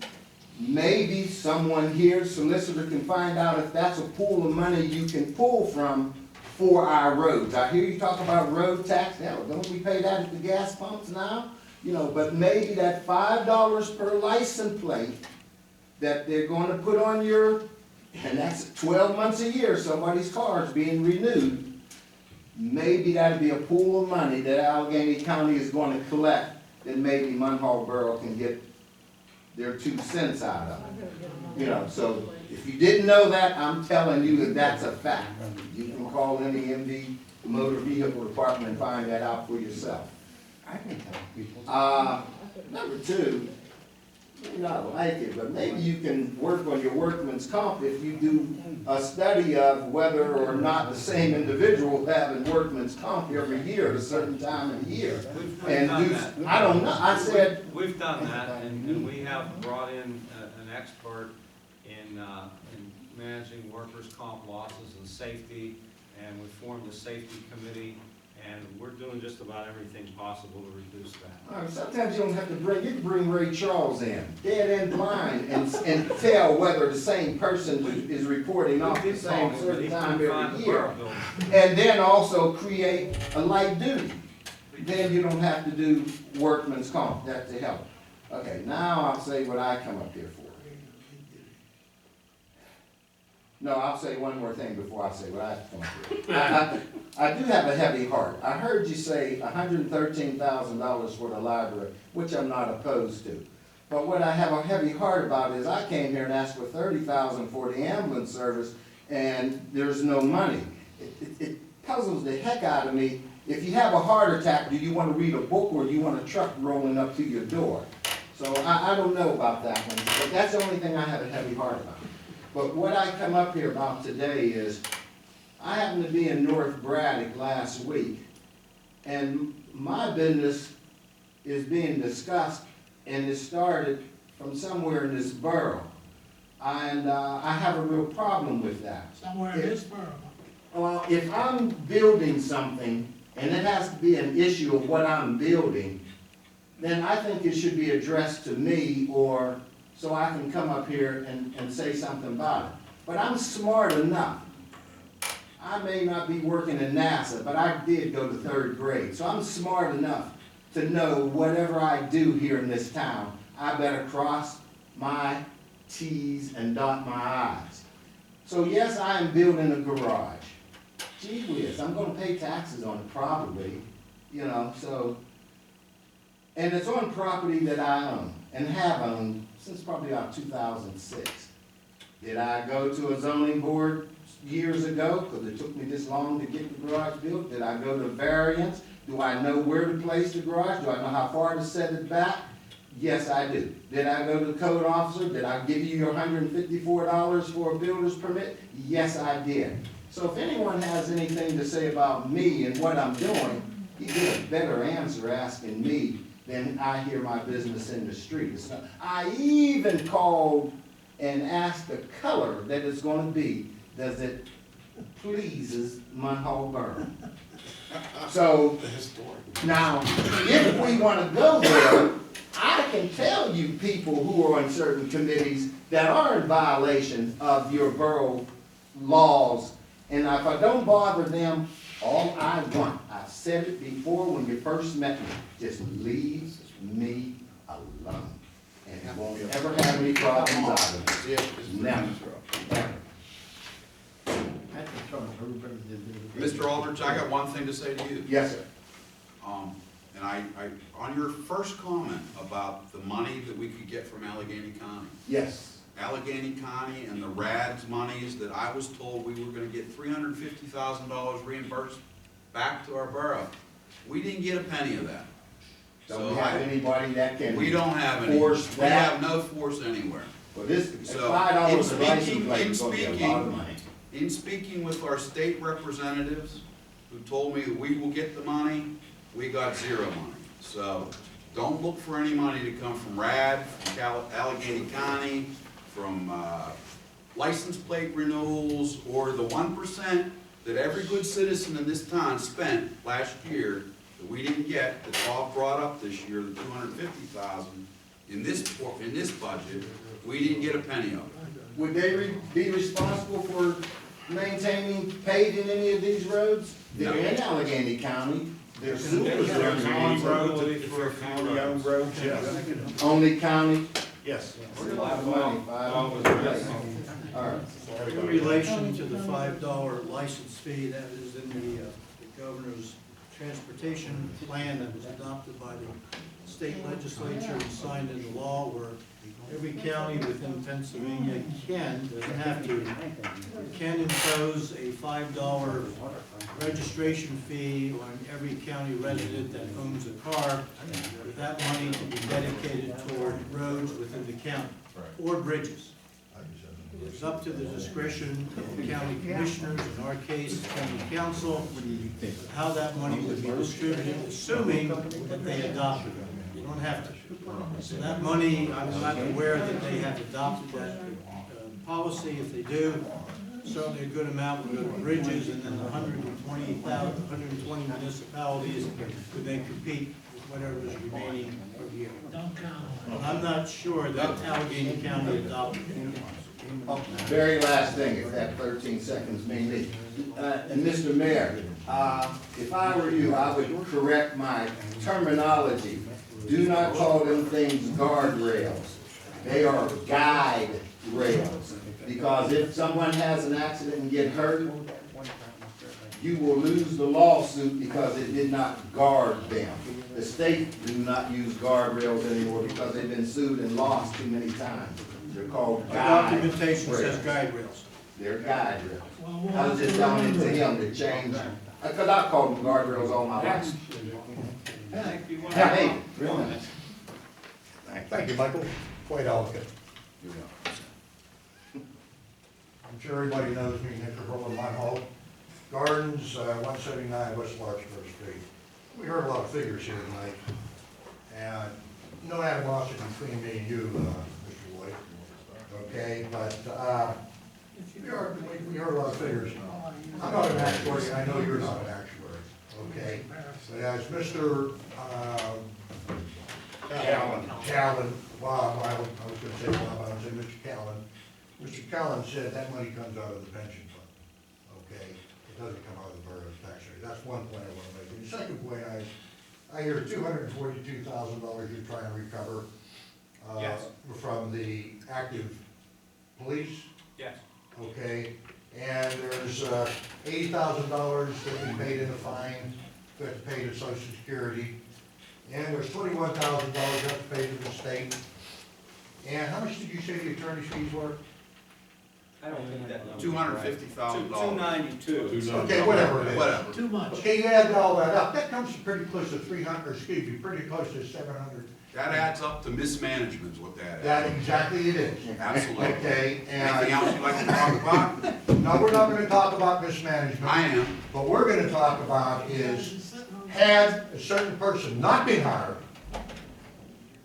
maybe someone here, solicitor, can find out if that's a pool of money you can pull from for our roads. I hear you talk about road tax, hell, don't we pay that at the gas pumps now? You know, but maybe that $5 per license plate that they're gonna put on your, and that's 12 months a year, somebody's car is being renewed, maybe that'd be a pool of money that Allegheny County is gonna collect, then maybe Munhall Borough can get their 2 cents out of it. You know, so if you didn't know that, I'm telling you that that's a fact. You can call any MV motor vehicle department and find that out for yourself. I can tell people. Number 2, you not like it, but maybe you can work on your workman's comp if you do a study of whether or not the same individual having workman's comp every year at a certain time of the year. We've done that. I don't know, I said, We've done that, and we have brought in an expert in managing workers' comp losses and safety, and we formed a safety committee, and we're doing just about everything possible to reduce that. sometimes you don't have to you can bring Ray Charles in, dead and blind, and tell whether the same person is reporting off the same certain time every year. And then also create a light duty. Then you don't have to do workman's comp, that's to help. Okay, now I'll say what I come up here for. No, I'll say one more thing before I say what I come up here. I do have a heavy heart. I heard you say $113,000 for the library, which I'm not opposed to. But what I have a heavy heart about is I came here and asked for $30,000 for the ambulance service, and there's no money. It puzzles the heck out of me. If you have a heart attack, do you want to read a book or do you want a truck rolling up to your door? So I don't know about that one, but that's the only thing I have a heavy heart about. But what I come up here about today is, I happened to be in North Braddock last week, and my business is being discussed, and it started from somewhere in this borough. And I have a real problem with that. Somewhere in this borough. Well, if I'm building something, and it has to be an issue of what I'm building, then I think it should be addressed to me, or so I can come up here and say something about it. But I'm smart enough. I may not be working in NASA, but I did go to 3rd grade. So I'm smart enough to know whatever I do here in this town, I better cross my T's and dot my I's. So yes, I am building a garage. Gee whiz, I'm gonna pay taxes on it probably, you know, so. And it's on property that I own and have owned since probably about 2006. Did I go to a zoning board years ago, because it took me this long to get the garage built? Did I go to variance? Do I know where to place the garage? Do I know how far to set it back? Yes, I do. Did I go to the code officer? Did I give you your $154 for a builder's permit? Yes, I did. So if anyone has anything to say about me and what I'm doing, you get a better answer asking me than I hear my business in the street. It's not, I even called and asked the color that it's going to be. Does it pleases Munhall Borough? So now, if we want to go there, I can tell you people who are on certain committees that are in violation of your borough laws, and if I don't bother them, all I want, I said it before when you first met me, just leave me alone. And I won't ever have any problems out of it. Never. Never. Mr. Aldridge, I got one thing to say to you. Yes, sir. And I, on your first comment about the money that we could get from Allegheny County. Yes. Allegheny County and the RADS monies that I was told we were gonna get $350,000 reimbursed back to our borough. We didn't get a penny of that. Don't we have anybody that can We don't have any. force We that? have no force anywhere. Well, this, So, $5 a license in plate is gonna be a lot of money. In speaking with our state representatives who told me that we will get the money, we got zero money. So don't look for any money to come from RAD, from Allegheny County, from license plate renewals, or the 1% that every good citizen in this town spent last year that we didn't get, that Bob brought up this year, the $250,000 in this budget, we didn't get a penny of. Would they be responsible for maintaining, paving any of these roads? They're in Allegheny County, they're sewers are in County roads, Responsibility if for they're a few county-owned roads, yes. only county. Yes. That's a lot of money, Bob was $5. right. All right. In relation to the $5 license fee, that is in the governor's transportation plan that was adopted by the state legislature and signed into law, where every county within Pennsylvania doesn't have to, can impose a $5 registration fee on every county resident that owns a car, with that money to be dedicated toward roads within the county, or bridges. It's up to the discretion of the county commissioners, in our case, county council, how that money would be distributed, assuming that they adopted it. You don't have to. So that money, I'm not aware that they have adopted that policy. If they do, certainly a good amount would go to bridges, and then the 120 municipalities would then compete with whatever is remaining for the year. Don't count on it. I'm not sure that Allegheny County adopted it. Very last thing, if that 13 seconds may need. And Mr. Mayor, if I were you, I would correct my terminology. Do not call them things guardrails. They are guide rails. Because if someone has an accident and get hurt, you will lose the lawsuit because it did not guard them. The state do not use guardrails anymore because they've been sued and lost too many times. They're called The guide documentation says rails. guide rails. They're guide rails. Well, we'll I was have just to telling it to remember. him to change, because I called them guardrails all my life. Thank you. Yeah, hey, real nice. Thank you, Michael. Quite elegant. I'm sure everybody knows me, Nick Roland Munhall. Gardens, 179 West Larkspur Street. We heard a lot of figures here tonight, and no animosity between me and you, Mr. White, okay? But we heard a lot of figures. I'm not an actuary, and I know you're not an actuary, okay? But as Mr. Callan, Bob, I was gonna say Bob, I was gonna say Mr. Callan. Mr. Callan said that money comes out of the pension fund, okay? It doesn't come out of the borough's tax rate. That's one point I wanna make. And the second point, I hear $242,000 you're trying to recover, Yes. from the active police, Yes. okay? And there's $80,000 that we paid in a fine, that's paid to Social Security. And there's $21,000 that's paid to the state. And how much did you say the attorney's fees were? I don't think that number. $250,000. $292. Okay, whatever it is. Whatever. Too much. Okay, you add all that up, that comes to pretty close to 300, excuse me, pretty close to 700. That adds up to mismanagement is what that That is. exactly it is. Absolutely. Okay, Anything and, else you'd like to talk about? no, we're not gonna talk about mismanagement. I am. What we're gonna talk about is, had a certain person not been hired,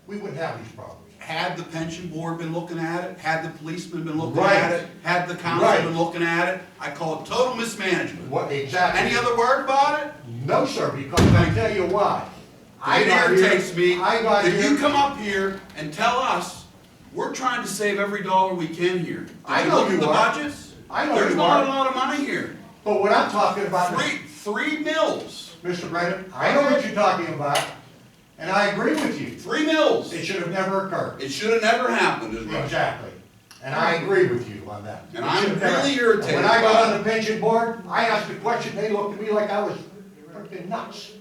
we wouldn't have these problems. Had the pension board been looking at it, had the policeman been looking Right. at it, had the council Right. been looking at it, I call it total mismanagement. What, exactly? Any other word about it? No, sir, because I'll tell you why. It irritates me I got that here. you come up here and tell us, we're trying to save every dollar we can here. Did I you know look at you the are. budgets? I know There's you not are. a lot of money here. But what I'm talking about is, Three mills. Mr. Brennan, I know what you're talking about, and I agree with you. 3 mills. It should have never occurred. It should have never happened, is right. Exactly. And I agree with you on that. And It I'm should have never- really irritated When I by got on the pension board, I asked a question, they looked at me like I was freaking nuts.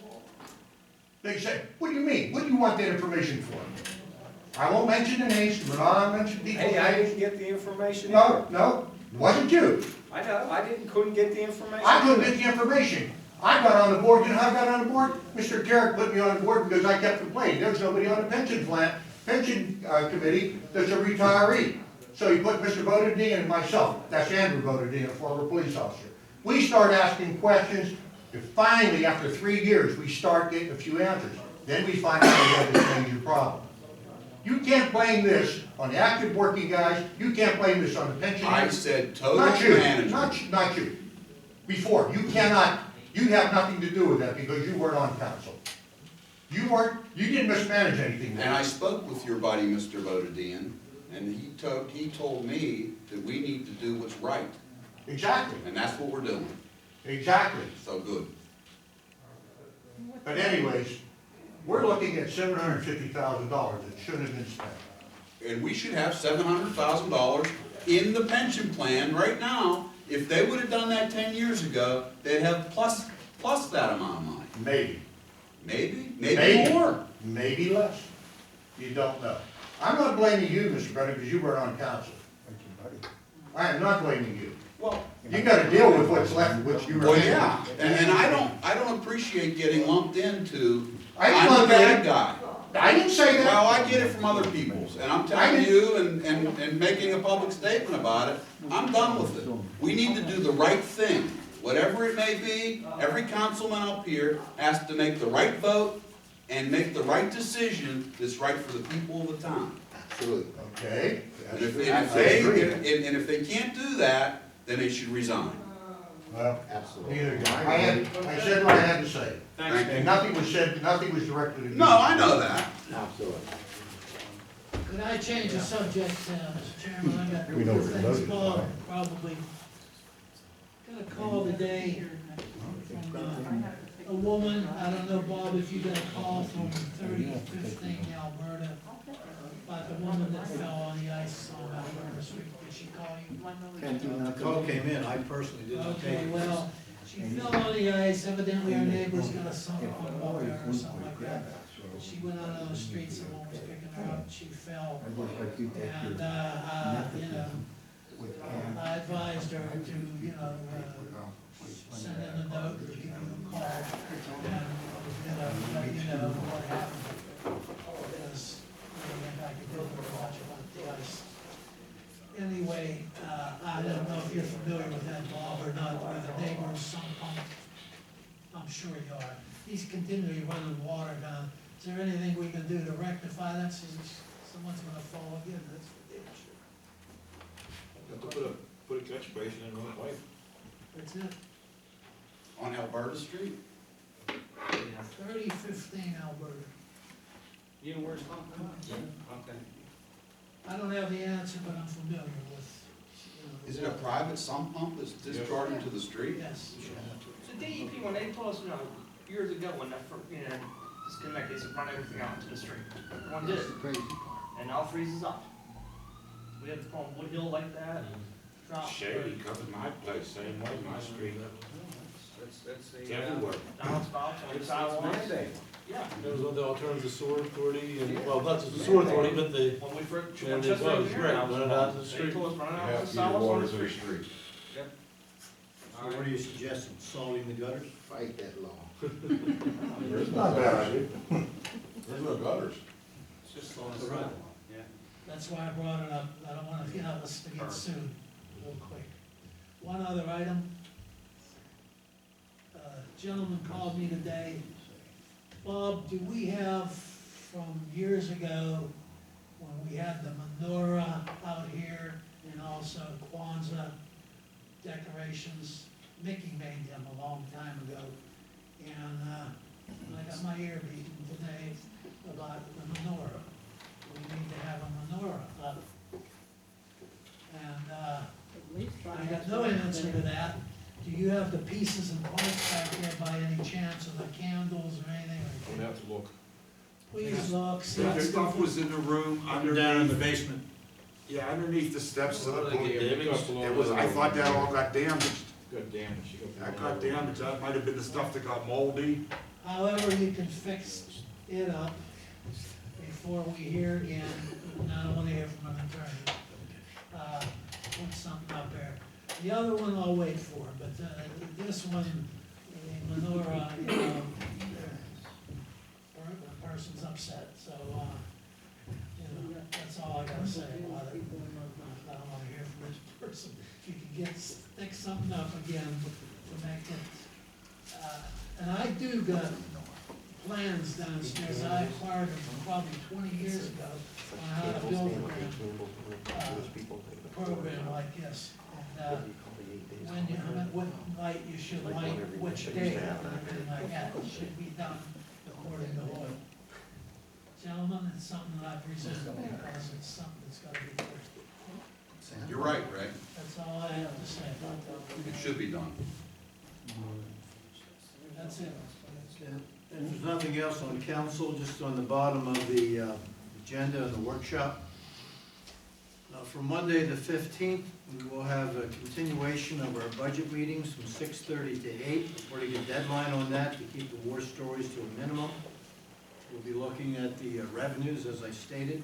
They said, what do you mean? What do you want that information for? I won't mention the names, we're not gonna mention people's Hey, I names. didn't get the information. No, wasn't you. I know, couldn't get the information. I couldn't get the information. I got on the board, you know how I got on the board? Mr. Carrick put me on the board because I kept complaining. There's nobody on the pension committee that's a retiree. So he put Mr. Boderdine and myself, that's Andrew Boderdine, a former police officer. We start asking questions, If finally, after 3 years, we start getting a few answers, then we find out we have this major problem. You can't blame this on the active working guys, you can't blame this on the pensioners. I said total Not you, management. not you. Before, you cannot, you have nothing to do with that because you weren't on council. You didn't mismanage anything. And I spoke with your buddy, Mr. Bodadian, and he told me that we need to do what's right, Exactly, and that's what we're doing. exactly. So good. But anyways, we're looking at $750,000 that shouldn't have been spent. And we should have $700,000 in the pension plan right now. If they would have done that 10 years ago, they'd have plus that amount of money. Maybe. Maybe more. Maybe less. You don't know. I'm not blaming you, Mr. Brennan, because you weren't on council. I am not blaming you. Well, You gotta deal with what's left, which you were. well, yeah, and I don't appreciate getting lumped into, I I'm didn't the say bad that. guy. I didn't say that. Well, I get it from other people's, and I'm telling you and making a public statement about it, I'm done with it. We need to do the right thing, whatever it may be. Every councilman up here has to make the right vote and make the right decision that's right for the people of the town. Absolutely. Okay. And if agree. they can't do that, then they should resign. Well, Absolutely. neither do I. I said what I had to say. Thank you. And nothing was said, nothing was directed at you. No, I know that. Absolutely. Could I change the subject, Mr. Chairman? I got We know two where the things vote is, called, right? probably. Got a call today from a woman, I don't know, Bob, if you got a call from 3015 Alberta, about the woman that fell on the ice on Alberta Street. Did she call you? The call came in, I personally did not take Okay, it. well, she fell on the ice, evidently her neighbor's got a sump pump up there or something like that. She went out on the street, someone was picking her up, she fell, and, you know, I advised her to, you know, send in a note, to give you a call, and, you know, let you know what happened. Because, you know, I could go and watch about the ice. Anyway, I don't know if you're familiar with that, Bob, or not, where the neighbor's sump pump. I'm sure you are. He's continually running water down. Is there anything we can do to rectify that, since someone's gonna fall again? That's ridiculous. Have to put a catch basin in one pipe. That's it. On Alberta Street? 3015 Alberta. You know where it's talking about? Okay. I don't have the answer, but I'm familiar with, you know. Is it a private sump pump that's discharged into the street? Yes. So DEP, when they told us, you know, years ago, when that, you know, disconnect, they said run everything out into the street. Everyone did it, and now it freezes up. We have to go on Wood Hill like that, and drop. Shady covered my place, same way, my street, That's it's everywhere. downspouts on the sidewalks. Yeah. There was the alternative sewer authority, and, well, not just the sewer authority, but the, When we first, when when it just was, over here, right, run it out to the they street. told us run it out Yeah, to the feed the sidewalks on water the to the street. street. Yep. So what are you suggesting, salting the gutters? Fight that law. It's not a bad idea. There's no gutters. It's just on the sidewalk, yeah. That's why I brought it up. I don't wanna, you know, us to get sued real quick. One other item. Gentleman called me today. Bob, do we have from years ago, when we had the menorah out here and also Kwanzaa decorations? Mickey made them a long time ago. And, I got my ear beaten today about the menorah. We need to have a menorah up. And, I got no answer to that. Do you have the pieces and parts back there by any chance, or the candles or anything? We'll have to look. Please look, see. That stuff was in the room Down in the underneath, basement. yeah, underneath the steps of the They get podium. damaged. It was, I thought that all got damaged. Got damaged. That got damaged, that might have been the stuff that got moldy. However, you can fix it up before we hear again. And I don't wanna hear from an attorney. Put something up there. The other one I'll wait for, but, this one, the menorah, you know, the person's upset, so, you know, that's all I gotta say about it. I don't wanna hear from this person. If you could stick something up again to make it, do got plans downstairs, I acquired them probably 20 years ago, on how to build a program like this. And, when you, what light you should light, which day, and everything like that, it should be done according to law. Gentlemen, it's something that I present because it's something that's gotta be fixed. You're right, Ray. That's all I have to say about that. It should be done. That's it. If there's nothing else on council, just on the bottom of the agenda of the workshop. For Monday, the 15th, we will have a continuation of our budget meetings from 6:30 to 8. We're putting a deadline on that to keep the war stories to a minimum. We'll be looking at the revenues, as I stated.